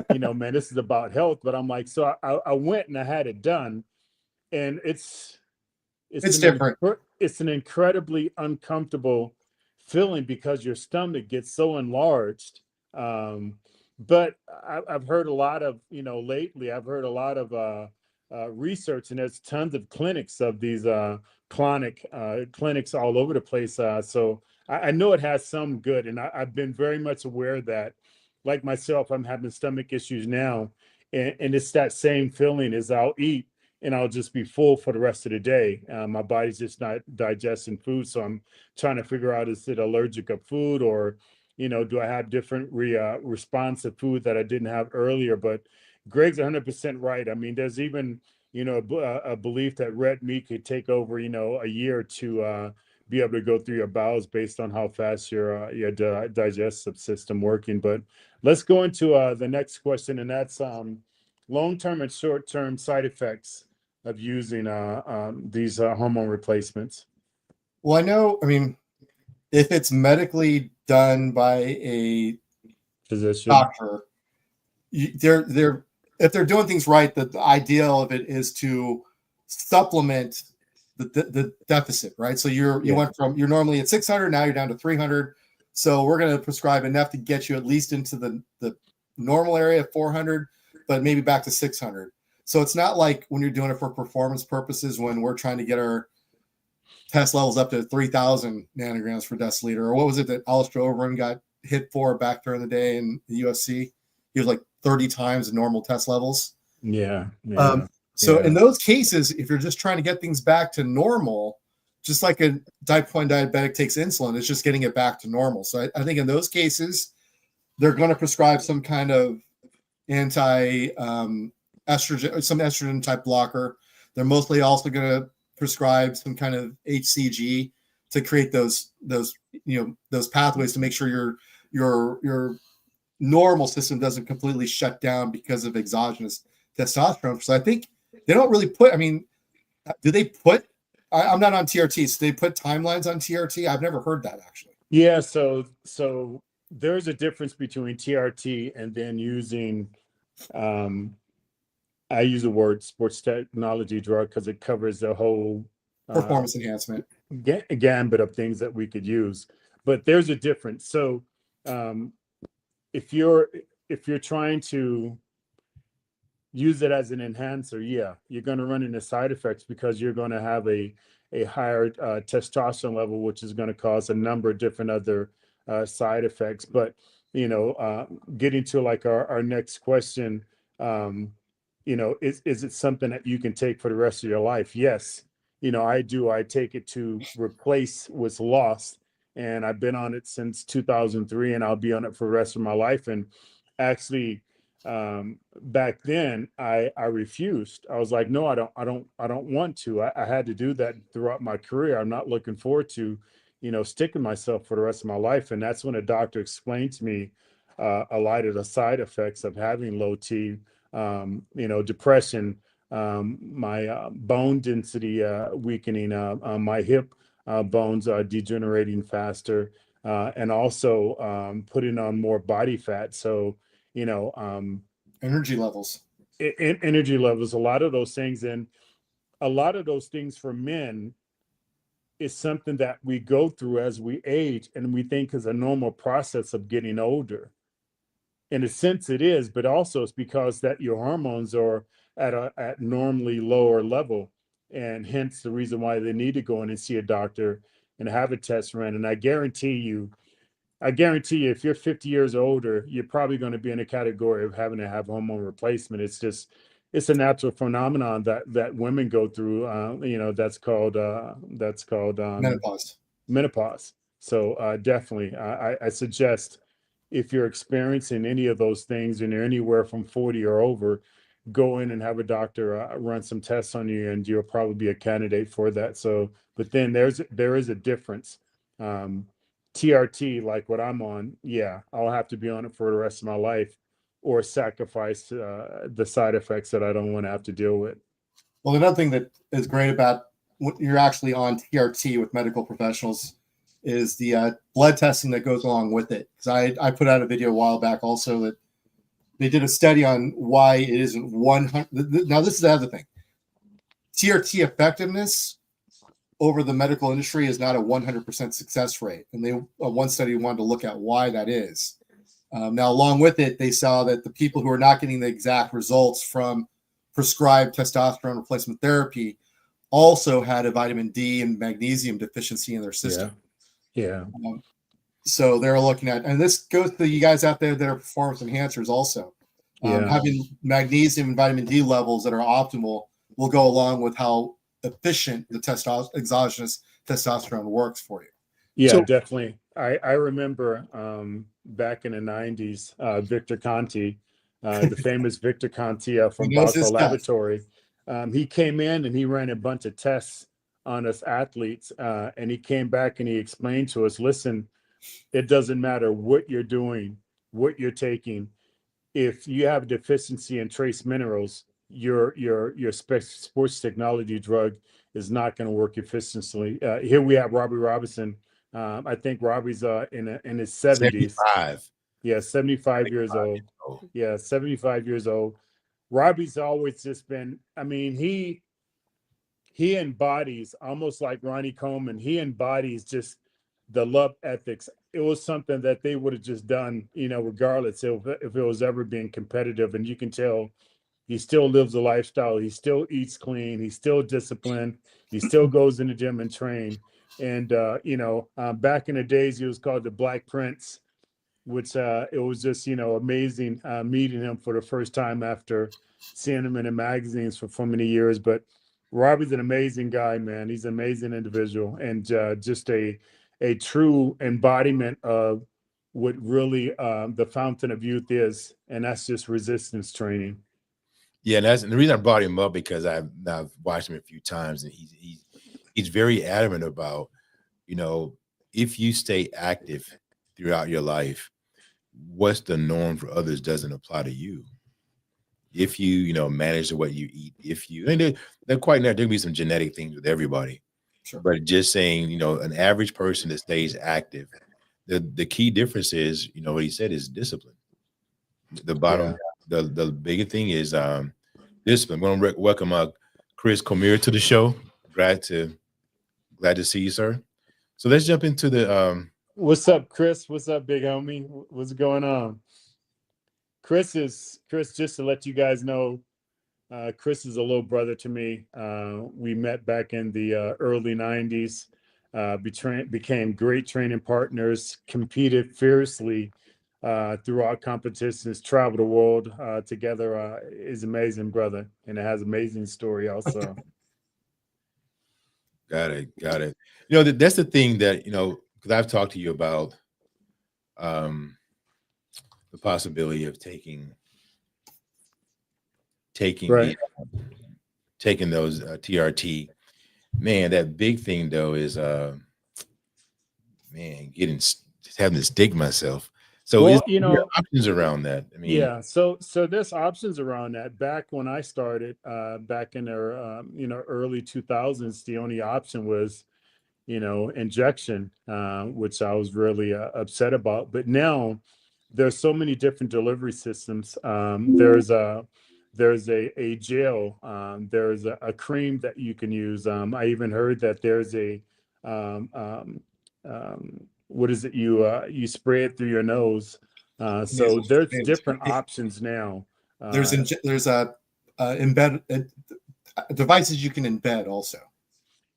Man, this is about health. But I'm like, so I went and I had it done, and it's different. It's an incredibly uncomfortable feeling because your stomach gets so enlarged. But I've heard a lot of, lately, I've heard a lot of research, and there's tons of clinics of these chronic clinics all over the place. So I know it has some good, and I've been very much aware that, like myself, I'm having stomach issues now, and it's that same feeling as I'll eat and I'll just be full for the rest of the day. My body's just not digesting food, so I'm trying to figure out, is it allergic of food, or do I have different response to food that I didn't have earlier? But Greg's 100% right. I mean, there's even a belief that red meat could take over a year to be able to go through your bowels based on how fast your digestive system working. But let's go into the next question, and that's long-term and short-term side effects of using these hormone replacements. Well, I mean, if it's medically done by a physician, doctor, if they're doing things right, the ideal of it is to supplement the deficit, right? So you went from, you're normally at 600, now you're down to 300. So we're going to prescribe enough to get you at least into the normal area of 400, but maybe back to 600. So it's not like when you're doing it for performance purposes, when we're trying to get our test levels up to 3,000 nanograms per deciliter, or what was it that Alistair Overeem got hit for back during the day in the UFC? He was like 30 times the normal test levels. Yeah. So in those cases, if you're just trying to get things back to normal, just like a type 1 diabetic takes insulin, it's just getting it back to normal. So I think in those cases, they're going to prescribe some kind of estrogen, some estrogen type blocker. They're mostly also going to prescribe some kind of HCG to create those pathways to make sure your normal system doesn't completely shut down because of exogenous testosterone. So I think they don't really put, do they put, I'm not on TRT, so they put timelines on TRT? I've never heard that actually. Yeah, so there's a difference between TRT and then using, I use the word sports technology drug because it covers the whole performance enhancement gambit of things that we could use. but there's a difference. So if you're trying to use it as an enhancer, yeah, you're going to run into side effects because you're going to have a higher testosterone level, which is going to cause a number of different other side effects. But getting to like our next question, is it something that you can take for the rest of your life? Yes, I do. I take it to replace what's lost, and I've been on it since 2003, and I'll be on it for the rest of my life. And actually, back then I refused. I was like, no, I don't want to. I had to do that throughout my career. I'm not looking forward to sticking myself for the rest of my life. And that's when a doctor explained to me a lot of the side effects of having low T, depression, my bone density weakening, my hip bones degenerating faster, and also putting on more body fat. So energy levels, energy levels, a lot of those things. And a lot of those things for men is something that we go through as we age, and we think is a normal process of getting older. In a sense it is, but also it's because that your hormones are at normally lower level, and hence the reason why they need to go in and see a doctor and have a test ran. And I guarantee you, if you're 50 years older, you're probably going to be in a category of having to have hormone replacement. It's a natural phenomenon that women go through. That's called menopause. So definitely, I suggest, if you're experiencing any of those things and you're anywhere from 40 or over, go in and have a doctor run some tests on you, and you'll probably be a candidate for that. So, but then there is a difference. TRT, like what I'm on, yeah, I'll have to be on it for the rest of my life, or sacrifice the side effects that I don't want to have to deal with. Well, another thing that is great about what you're actually on TRT with medical professionals is the blood testing that goes along with it. Because I put out a video a while back also that they did a study on why it isn't 100. Now, this is the other thing. TRT effectiveness over the medical industry is not a 100% success rate. And one study wanted to look at why that is. Now, along with it, they saw that the people who are not getting the exact results from prescribed testosterone replacement therapy also had a vitamin D and magnesium deficiency in their system. Yeah. So they're looking at, and this goes to you guys out there that are performance enhancers also. Having magnesium and vitamin D levels that are optimal will go along with how efficient the exogenous testosterone works for you. Yeah, so, definitely. I remember back in the 90s, Victor Conti, the famous Victor Conti from Bosco Laboratory. He came in and he ran a bunch of tests on us athletes, and he came back and he explained to us, listen, it doesn't matter what you're doing, what you're taking. If you have a deficiency in trace minerals, your sports technology drug is not going to work efficiently. Here we have Robbie Robinson. I think Robbie's in his 70s. 75. Yeah, 75 years old. Yeah, 75 years old. Robbie's always just been, I mean, he embodies, almost like Ronnie Coleman, he embodies just the love ethics. It was something that they would have just done, regardless if it was ever being competitive. And you can tell he still lives a lifestyle. He still eats clean. He's still disciplined. He still goes in the gym and train. And, back in the days, he was called the Black Prince, which it was just, amazing meeting him for the first time after seeing him in the magazines for many years. But Robbie's an amazing guy, man. He's an amazing individual, and just a true embodiment of what really the fountain of youth is, and that's just resistance training. Yeah, and the reason I brought him up, because I've watched him a few times, and he's very adamant about, if you stay active throughout your life, what's the norm for others doesn't apply to you. If you, manage what you eat, they're quite not, there'll be some genetic things with everybody. Sure. But just saying, an average person that stays active, the key difference is, what he said is discipline. The bottom, the bigger thing is discipline. We're going to welcome Chris Comir to the show. Glad to see you, sir. So let's jump into the What's up, Chris? What's up, big homie? What's going on? Chris, just to let you guys know, Chris is a little brother to me. We met back in the early 90s, became great training partners, competed fiercely throughout competitions, traveled the world together. Is amazing, brother, and it has amazing story also. Got it. Got it. You know, that's the thing that, you know, because I've talked to you about the possibility of taking Right. taking those TRT. Man, that big thing though is man, having to stick myself. So is Well, you there know, options around that? I mean, yeah, so there's options around that. Back when I started, back in the early 2000s, the only option was injection, which I was really upset about. But now there's so many different delivery systems. There's a gel. There's a cream that you can use. I even heard that there's a what is it? You spray it through your nose. So Nasal there's sprays. different options now. There's a embed devices you can embed also.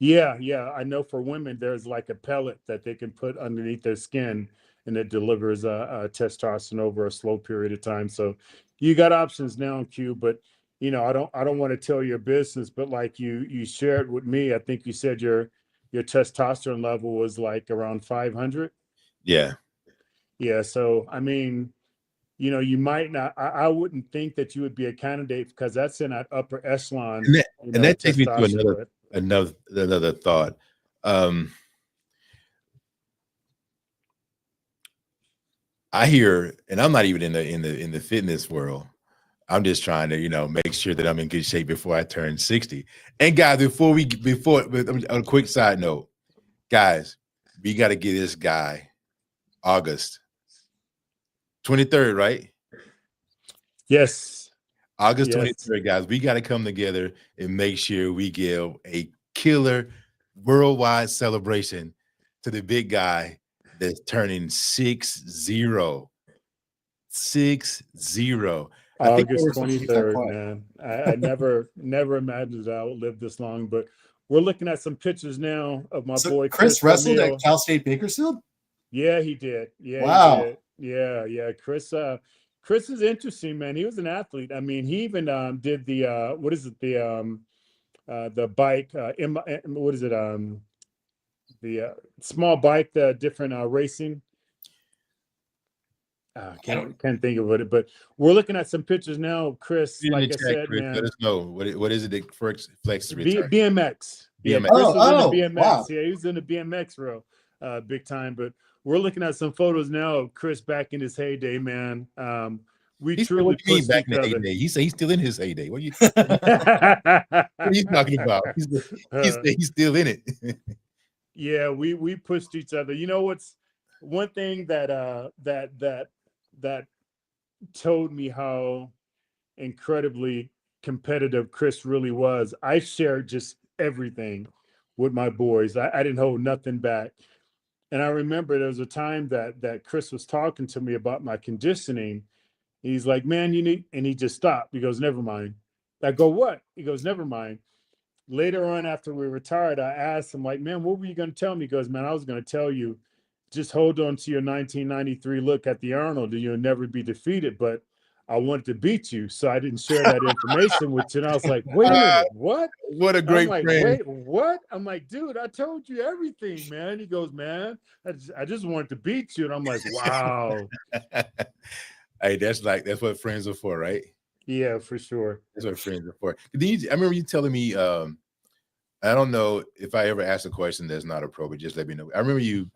Yeah, I know for women, there's like a pellet that they can put underneath their skin, and it delivers a testosterone over a slow period of time. So you got options now, Q. But I don't want to tell your business, but like you shared with me, I think you said your testosterone level was like around 500. yeah. Yeah. So I mean, you might not. I wouldn't think that you would be a candidate because that's in that upper echelon, And that takes me to testosterone. another thought. Um, I hear, and I'm not even in the fitness world. I'm just trying to, make sure that I'm in good shape before I turn 60. And guys, on a quick side note, guys, we got to get this guy August 23rd, right? Yes. August Yes. 23rd, guys. We got to come together and make sure we give a killer worldwide celebration to the big guy that's turning 60. 60. I think August Keep that 23rd, quiet. man. I never imagined that I would live this long, but we're looking at some pictures now of my So boy Chris Chris wrestled at O'Neill. Cal State Bakersfield. Yeah, he did. Yeah, he Wow. did. Yeah. Chris is interesting, man. He was an athlete. I mean, he even did the what is it? The bike what is it? The small bike, the different racing. Can't think of it, but we're looking at some pictures now, Chris. in the Like I chat, said, Chris, let man, us know what is it that Flex retired? BMX. Yeah, BMX. Chris was in the Wow. BMX. Yeah, he was in the BMX row, big time. But we're looking at some photos now of Chris back in his heyday, man. We He's still, truly what you mean pushed back each in the other. heyday? He say he's still in his heyday. What are you talking about? He's still in it. Yeah, we pushed each other. You know what's one thing that told me how incredibly competitive Chris really was. I shared just everything with my boys. I didn't hold nothing back. And I remember there was a time that Chris was talking to me about my conditioning. He's like, "Man, you need," and he just stopped. He goes, "Never mind." I go, "What?" He goes, "Never mind." Later on, after we retired, I asked him, like, "Man, what were you going to tell me?" He goes, "Man, I was going to tell you, just hold on to your 1993 look at the Arnold, and you'll never be defeated. But I wanted to beat you, so I didn't share that information with you." And I was like, "Wait a minute, what?" What a I'm great like, friend. "Wait, what?" I'm like, "Dude, I told you everything, man." He goes, "Man, I just wanted to beat you." And I'm like, "Wow." Hey, that's what friends are for, right? Yeah, for sure. That's what friends are for. I remember you telling me, I don't know if I ever asked a question that's not appropriate, just let me know. I remember you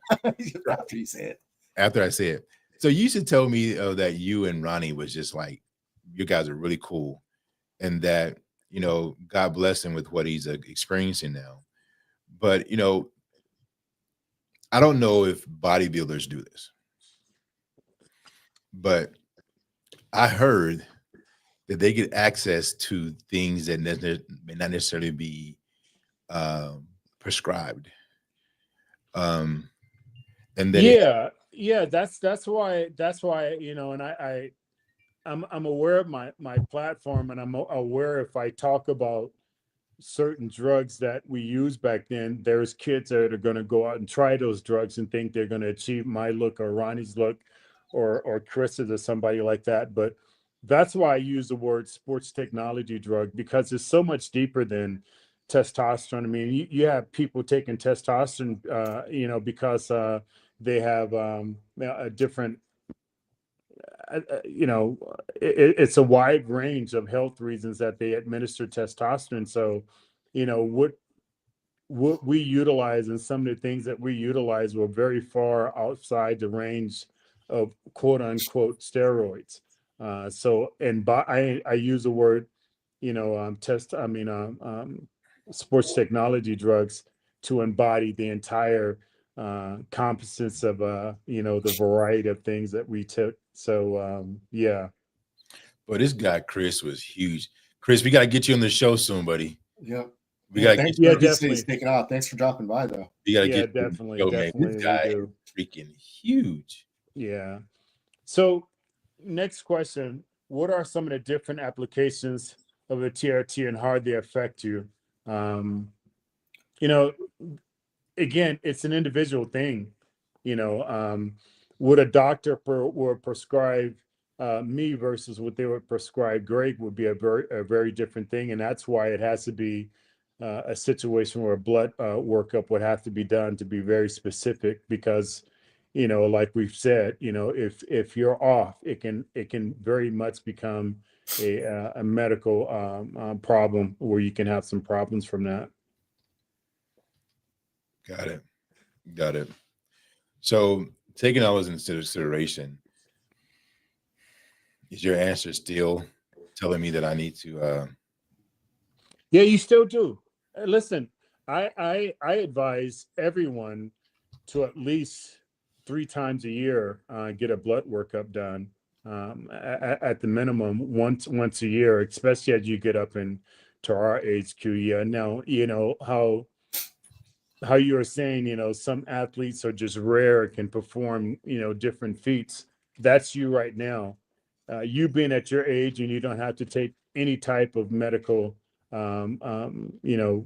After you say it. after I said it. So you used to tell me that you and Ronnie was just like, you guys are really cool, and that God bless him with what he's experiencing now. But I don't know if bodybuilders do this, but I heard that they get access to things that may not necessarily be prescribed. And that Yeah, that's why, you know, and I'm aware of my platform, and I'm aware if I talk about certain drugs that we used back then, there's kids that are going to go out and try those drugs and think they're going to achieve my look or Ronnie's look or Chris's or somebody like that. But that's why I use the word sports technology drug, because it's so much deeper than testosterone. I mean, you have people taking testosterone, you know, because they have a different, you know, it's a wide range of health reasons that they administer testosterone. So, you know, what we utilize and some of the things that we utilize were very far outside the range of quote unquote steroids. So, and I use the word, you know, sports technology drugs to embody the entire composites of, you know, the variety of things that we took. So, yeah. But this guy Chris was huge. Chris, we got to get you on the show soon, buddy. Yep. We got to thanks get for Yeah, he said definitely. he's taking off. Thanks for dropping by, though. we got to Yeah, get you on the definitely, show, man. definitely, This we guy do. is freaking huge. Yeah. So, next question: what are some of the different applications of the TRT and how they affect you? You know, again, it's an individual thing. You know, what a doctor would prescribe me versus what they would prescribe Greg would be a very different thing, and that's why it has to be a situation where a blood workup would have to be done to be very specific, because, you know, like we've said, you know, if you're off, it can very much become a medical problem, where you can have some problems from that. Got it. Got it. So taking all this into consideration, is your answer still telling me that I need to Yeah, you still do. Listen, I advise everyone to at least 3 times a year get a blood workup done, at the minimum once a year, especially as you get up into our age queue. Yeah, now you know how you were saying, you know, some athletes are just rare, can perform, you know, different feats. That's you right now. You being at your age and you don't have to take any type of medical, you know,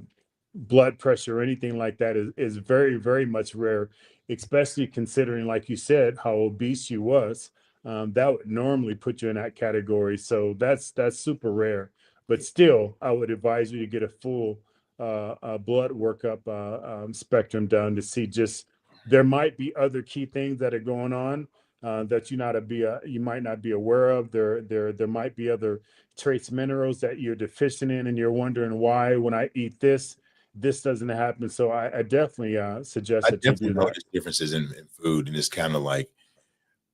blood pressure or anything like that is very, very much rare, especially considering, like you said, how obese you was. That would normally put you in that category. So that's super rare. But still, I would advise you to get a full blood workup spectrum done to see, just there might be other key things that are going on that you might not be aware of. There might be other trace minerals that you're deficient in, and you're wondering why when I eat this doesn't happen. So I definitely suggest I that you definitely do that. notice differences in food, and it's kind of like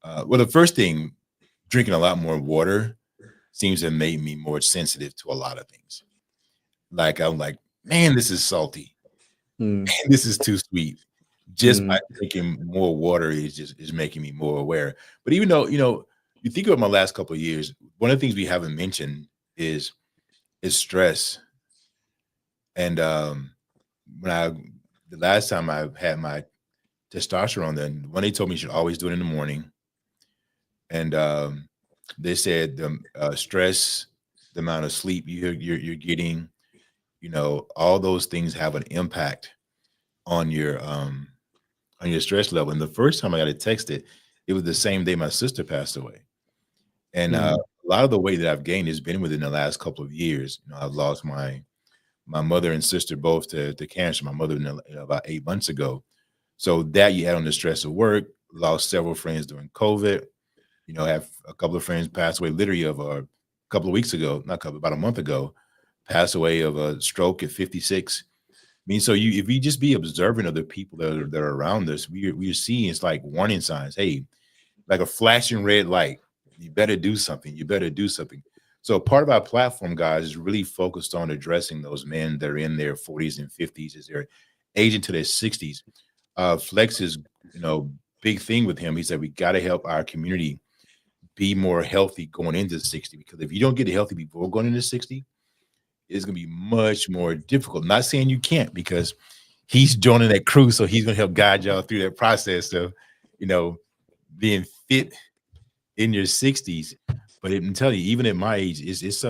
well, the first thing, drinking a lot more water seems to make me more sensitive to a lot of things. Like I'm like, man, this is salty. Mm, Man, this is too sweet. Just by mm, drinking more water is making me more aware. But even though, you know, you think about my last couple of years, one of the things we haven't mentioned is stress. And when I the last time I had my testosterone, then when they told me you should always do it in the morning, and they said the stress, the amount of sleep you're getting, you know, all those things have an impact on your stress level. And the first time I got it texted, it was the same day my sister passed away. And a mm, lot of the weight that I've gained has been within the last couple of years. You know, I've lost my mother and sister both to cancer. My mother, you know, about 8 months ago. So that you add on the stress of work, lost several friends during COVID. You know, have a couple of friends pass away literally of a couple of weeks ago, not a couple, about a month ago, passed away of a stroke at 56. I mean, so if you just be observant of the people that are around us, we're seeing it's like warning signs. Hey, like a flashing red light. You better do something. You better do something. So part of our platform, guys, is really focused on addressing those men that are in their 40s and 50s as they're aging to their 60s. Flex is, you know, big thing with him. He said we got to help our community be more healthy going into 60, because if you don't get healthy before going into 60, it's going to be much more difficult. Not saying you can't, because he's joining that crew, so he's gonna help guide y'all through that process of, being fit in your 60s. But I'm telling you, even at my age, it's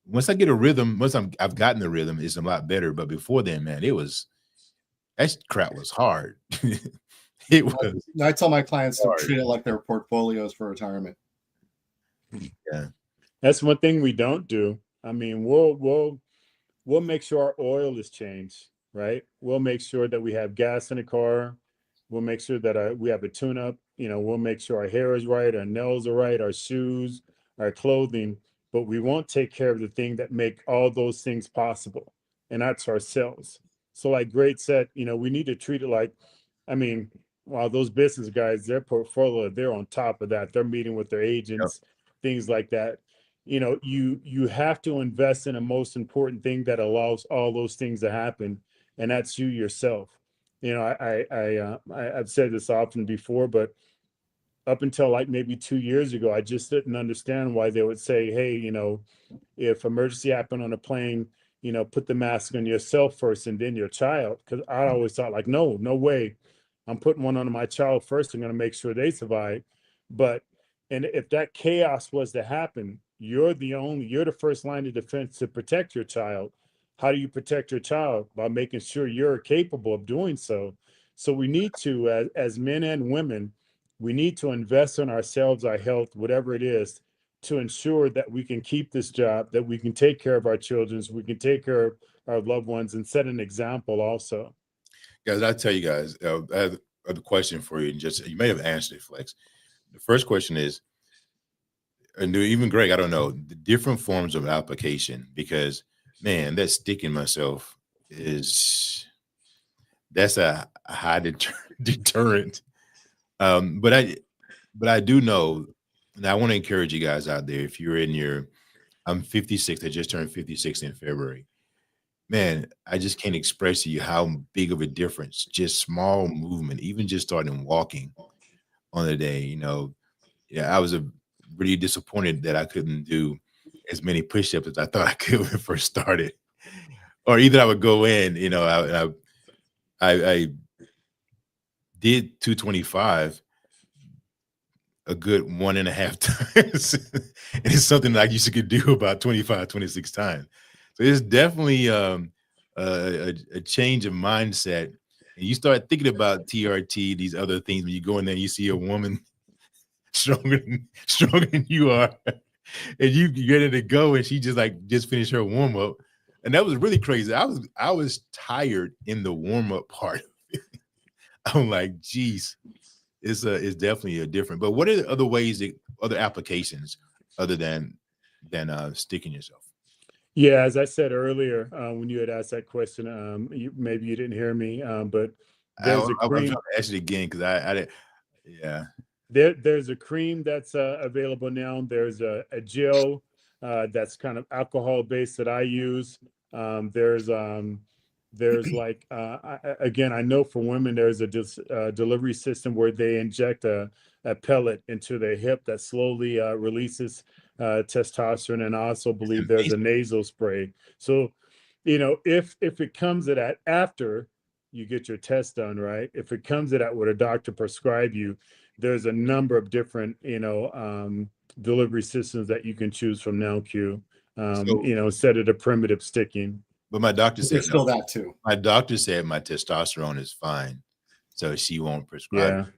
once I get a rhythm, I've gotten the rhythm, it's a lot better. But before then, man, that crap was hard. It was. I tell my clients hard. to treat it like their portfolios for retirement. Yeah. That's one thing we don't do. I mean, we'll make sure our oil is changed, right? We'll make sure that we have gas in the car. We'll make sure that we have a tune-up. We'll make sure our hair is right, our nails are right, our shoes, our clothing. But we won't take care of the thing that make all those things possible, and that's ourselves. So, like Great said, we need to treat it like, I mean, while those business guys, their portfolio, they're on top of that. They're meeting with their agents, things like that. You have to invest in the most important thing that allows all those things to happen, and that's you yourself. I've said this often before, but up until like maybe 2 years ago, I just didn't understand why they would say, hey, if emergency happened on a plane, put the mask on yourself first and then your child. Because I always thought like, no way. I'm putting one on my child first. I'm going to make sure they survive. And if that chaos was to happen, you're the first line of defense to protect your child. How do you protect your child? By making sure you're capable of doing so. So we need to, as men and women, we need to invest in ourselves, our health, whatever it is, to ensure that we can keep this job, that we can take care of our children, we can take care of our loved ones, and set an example also. Guys, I tell you guys, I have a question for you. And you may have answered it, Flex. The first question is, and even Greg, I don't know, the different forms of application, because man, that sticking myself that's a high deterrent. But I do know, and I want to encourage you guys out there, if you're I'm 56, I just turned 56 in February. Man, I just can't express to you how big of a difference just small movement, even just starting walking on a day, I was really disappointed that I couldn't do as many push-ups as I thought I could when I first started. Or either I would go in, I did 225 a good 1.5 times. And it's something that I used to do about 25, 26 times. So it's definitely a change of mindset. And you start thinking about TRT, these other things, when you go in there and you see a woman stronger than you are, and you get ready to go, and she just finished her warm-up. And that was really crazy. I was tired in the warm-up part. I'm like, geez, it's definitely a different. But what are the other ways, other applications other than sticking yourself? Yeah, as I said earlier, when you had asked that question, maybe you didn't hear me, but there's a cream. I'm trying to ask it again because I didn't. Yeah. There's a cream that's available now. There's a gel that's kind of alcohol based that I use. There's like again, I know for women there's a delivery system where they inject a pellet into their hip that slowly releases testosterone, and I also believe there's a nasal spray. So, if it comes to that after you get your test done, right? If it comes to that what a doctor prescribe you, there's a number of different delivery systems that you can choose from now, Q. Instead of the primitive sticking. But my doctor said still that too. My doctor said my testosterone is fine, so she won't prescribe.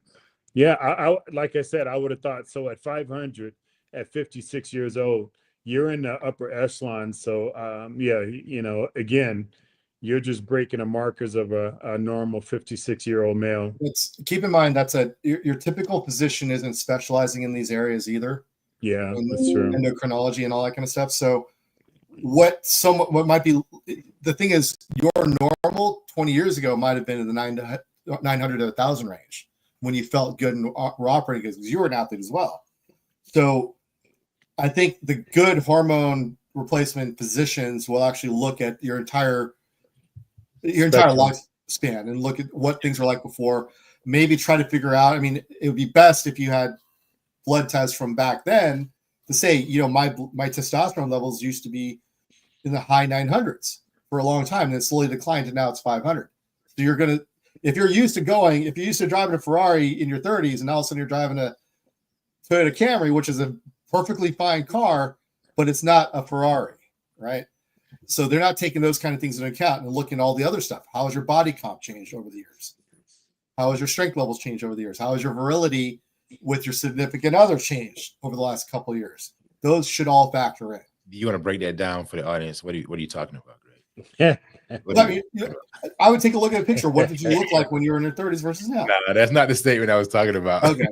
Yeah. I like I said, I would have thought so. At 500, at 56 years old, you're in the upper echelon. So again, you're just breaking the markers of a normal 56-year-old male. Keep in mind your typical position isn't specializing in these areas either. Yeah, that's true. Endocrinology and all that kind of stuff. So what might be the thing is, your normal 20 years ago might have been in the 900 to 1,000 range when you felt good and were operating good, because you were an athlete as well. So I think the good hormone replacement physicians will actually look at your entire lifespan and look at what things were like before. Maybe try to figure out. I mean, it would be best if you had blood tests from back then to say, my testosterone levels used to be in the high 900s for a long time, and it slowly declined to now it's 500. So you're going to, if you're used to driving a Ferrari in your 30s and all of a sudden you're driving a Toyota Camry, which is a perfectly fine car, but it's not a Ferrari, right? So they're not taking those kind of things into account and looking at all the other stuff. How has your body comp changed over the years? How has your strength levels changed over the years? How has your virility with your significant other changed over the last couple of years? Those should all factor in. Do you want to break that down for the audience? What are you talking about, Greg? Yeah. I would take a look at a picture. What did you look like when you were in your 30s versus now? No, that's not the statement I was talking about. Okay.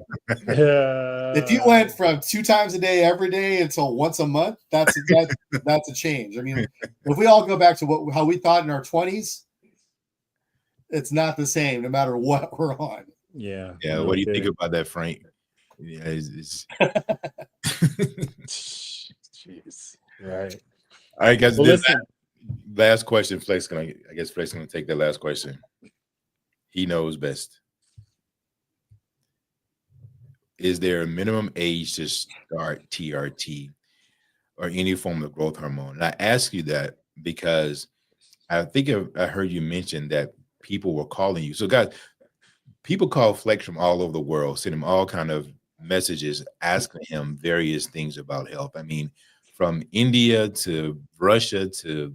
If you went from 2 times a day every day until once a month, that's a change. I mean, if we all go back to how we thought in our 20s, it's not the same no matter what we're on. Yeah. Yeah. What do you think about that, Frank? Yeah, it's... Jeez. Right. All right, guys. Well, listen. Last question. Flex gonna take that last question. He knows best. Is there a minimum age to start TRT or any form of growth hormone? And I ask you that because I think I heard you mention that people were calling you. So, guys, people call Flex from all over the world, send him all kind of messages asking him various things about health. I mean, from India to Russia to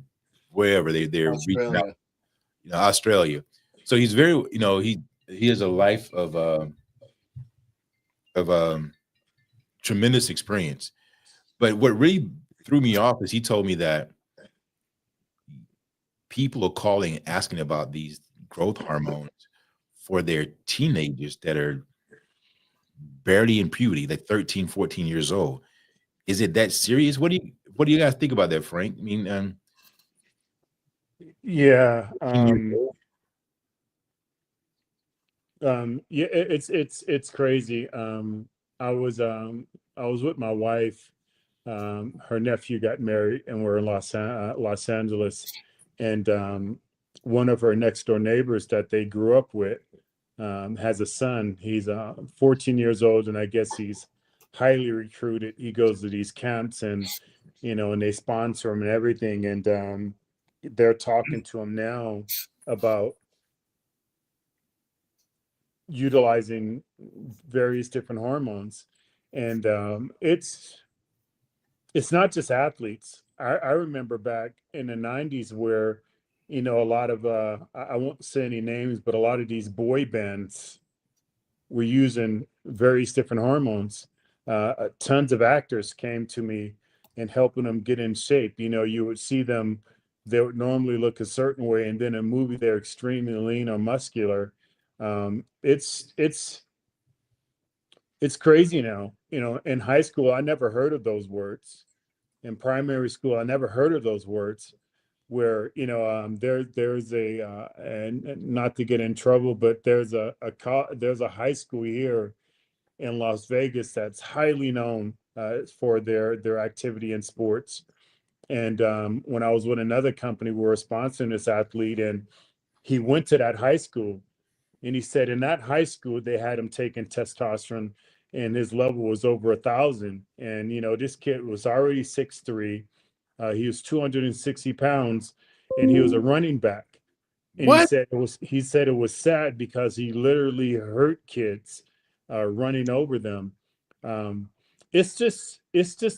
wherever they're reaching out, Australia. So he's very, he has a life of tremendous experience. But what really threw me off is he told me that people are calling and asking about these growth hormones for their teenagers that are barely in puberty, like 13, 14 years old. Is it that serious? What do you guys think about that, Frank? I mean, yeah. Yeah, it's crazy. I was with my wife. Her nephew got married, and we're in Los Angeles, and one of her next door neighbors that they grew up with has a son. He's 14 years old, and I guess he's highly recruited. He goes to these camps, and and they sponsor him and everything. And they're talking to him now about utilizing various different hormones, and it's not just athletes. I remember back in the 90s where a lot of I won't say any names, but a lot of these boy bands were using various different hormones. Tons of actors came to me and helping them get in shape. You would see them, they would normally look a certain way, and then in a movie they're extremely lean or muscular. It's crazy now. In high school I never heard of those words. In primary school I never heard of those words. Where there's a and not to get in trouble, but there's a high school here in Las Vegas that's highly known for their activity in sports. And when I was with another company, we were sponsoring this athlete, and he went to that high school, and he said in that high school they had him taking testosterone, and his level was over 1,000. And this kid was already 6'3". He was 260 pounds, and he was a running back. And what? He said it was sad because he literally hurt kids running over them. It's just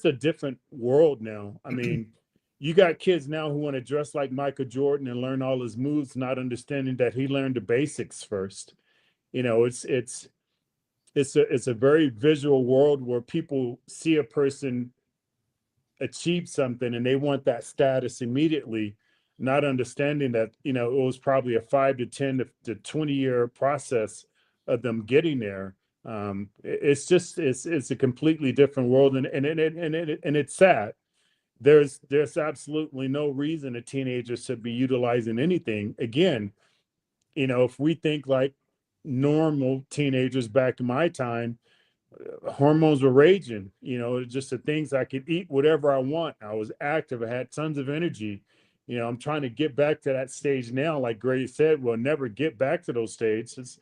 a different world now. I mean, you got kids now who want to dress like Michael Jordan and learn all his moves, not understanding that he learned the basics first. It's a very visual world where people see a person achieve something and they want that status immediately, not understanding that it was probably a 5 to 10 to 20-year process of them getting there. It's a completely different world, and it's sad. There's absolutely no reason a teenager should be utilizing anything. Again, if we think like normal teenagers back in my time, hormones were raging. Just the things I could eat whatever I want. I was active. I had tons of energy. I'm trying to get back to that stage now. Like Gray said, we'll never get back to those stages,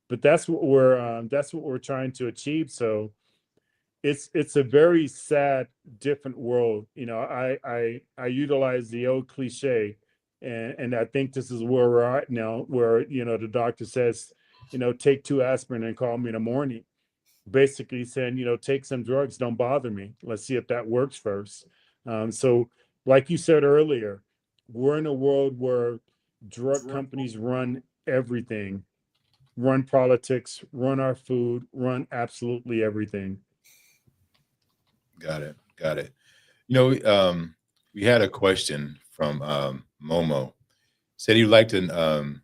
but that's what we're trying to achieve. So it's a very sad, different world. I utilize the old cliche. And I think this is where we're at now, where, the doctor says, take 2 aspirin and call me in the morning. Basically saying, take some drugs, don't bother me. Let's see if that works first. So like you said earlier, we're in a world where drug companies run everything, run politics, run our food, run absolutely everything. Got it. Got it. We had a question from Momo. Said he'd like to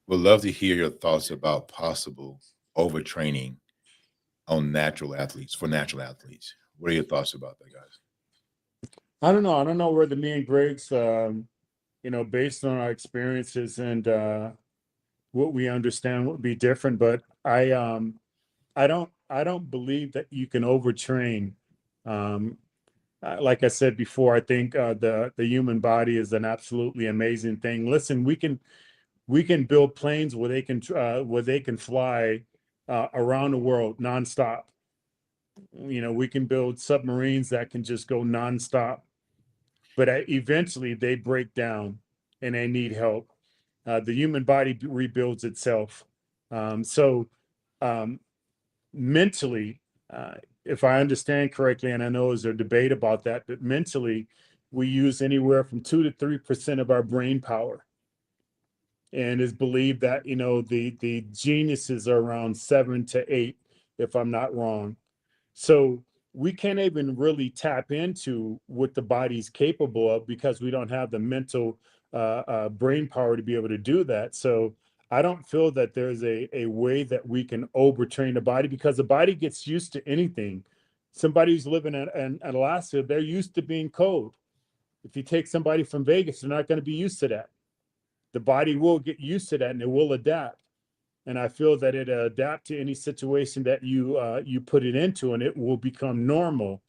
would love to hear your thoughts about possible overtraining on natural athletes. What are your thoughts about that, guys? I don't know. I don't know where the me and Greg's, based on our experiences and what we understand would be different. But I don't believe that you can overtrain. Like I said before, I think the human body is an absolutely amazing thing. Listen, we can build planes where they can fly around the world nonstop. We can build submarines that can just go nonstop, but eventually they break down and they need help. The human body rebuilds itself. So mentally, if I understand correctly, and I know there's a debate about that, but mentally, we use anywhere from 2 to 3% of our brain power. And it's believed that, the geniuses are around 7 to 8, if I'm not wrong. So we can't even really tap into what the body's capable of because we don't have the mental brain power to be able to do that. So I don't feel that there's a way that we can overtrain the body because the body gets used to anything. Somebody who's living in Alaska, they're used to being cold. If you take somebody from Vegas, they're not going to be used to that. The body will get used to that and it will adapt. And I feel that it adapt to any situation that you put it into, and it will become normal,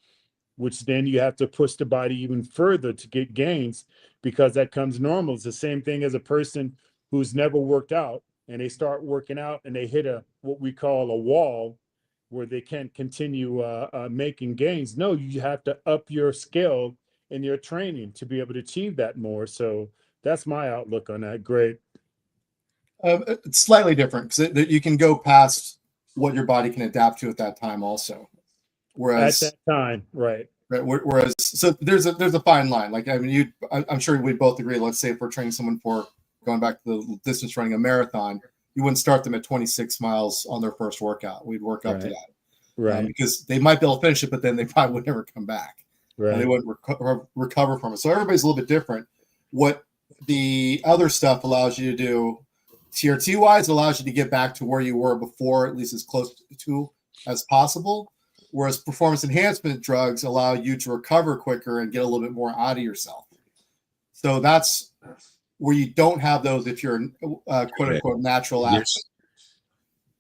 which then you have to push the body even further to get gains because that comes normal. It's the same thing as a person who's never worked out and they start working out and they hit what we call a wall where they can't continue making gains. No, you have to up your skill in your training to be able to achieve that more. So that's my outlook on that. Great. It's slightly different because you can go past what your body can adapt to at that time also. Whereas at that time, right. Whereas, so there's a fine line. Like, I mean, I'm sure we both agree. Let's say if we're training someone for going back to the distance running a marathon, you wouldn't start them at 26 miles on their first workout. We'd work up to that. Right. Because they might be able to finish it, but then they probably would never come back. Right. And they wouldn't recover from it. So everybody's a little bit different. What the other stuff allows you to do, TRT wise, allows you to get back to where you were before, at least as close to as possible. Whereas performance enhancement drugs allow you to recover quicker and get a little bit more out of yourself. So that's where you don't have those if you're quote unquote natural athlete.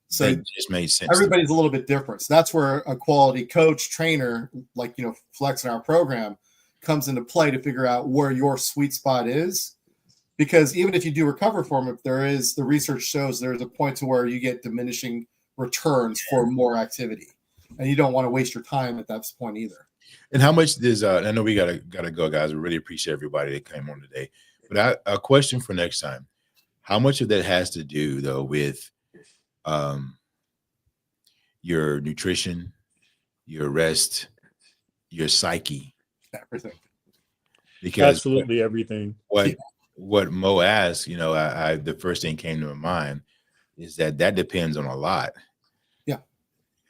So that just made sense. Everybody's a little bit different. So that's where a quality coach, trainer, like, Flex in our program, comes into play to figure out where your sweet spot is. Because even if you do recover from it, the research shows there's a point to where you get diminishing returns for more activity. And you don't want to waste your time at that point either. And how much does I know we gotta go, guys. We really appreciate everybody that came on today. But a question for next time: how much of that has to do though with your nutrition, your rest, your psyche? Everything. Because absolutely everything. What Mo asked, the first thing came to my mind is that depends on a lot.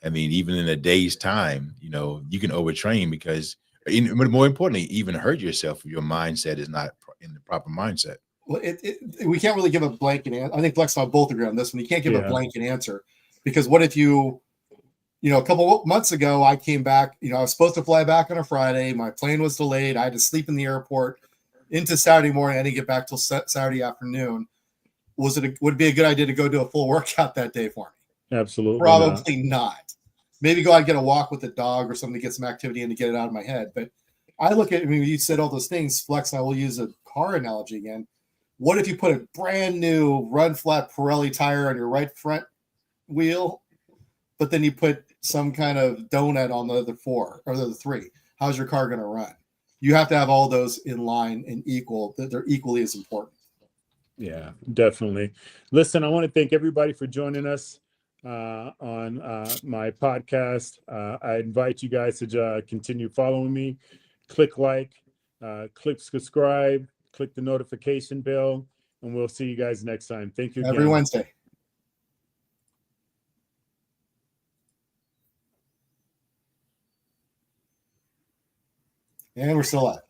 I mean, even in a day's time, you can overtrain because, but more importantly, even hurt yourself if your mindset is not in the proper mindset. Well, we can't really give a blanket answer. I think Flex and I both agree on this one. You can't give a blanket answer because what if a couple of months ago, I came back, I was supposed to fly back on a Friday. My plane was delayed. I had to sleep in the airport into Saturday morning. I didn't get back till Saturday afternoon. Would it be a good idea to go do a full workout that day for me? Absolutely. Probably not. Maybe go out and get a walk with the dog or something to get some activity in to get it out of my head. But I look at, you said all those things, Flex, and I will use a car analogy again. What if you put a brand new run flat Pirelli tire on your right front wheel, but then you put some kind of donut on the other four or the other three? How's your car going to run? you have to have all those in line and equal, that they're equally as important. Yeah, definitely. Listen, I want to thank everybody for joining us on my podcast. I invite you guys to continue following me. Click like, click subscribe, click the notification bell, and we'll see you guys next time. Thank you again. Every Wednesday. And we're still live.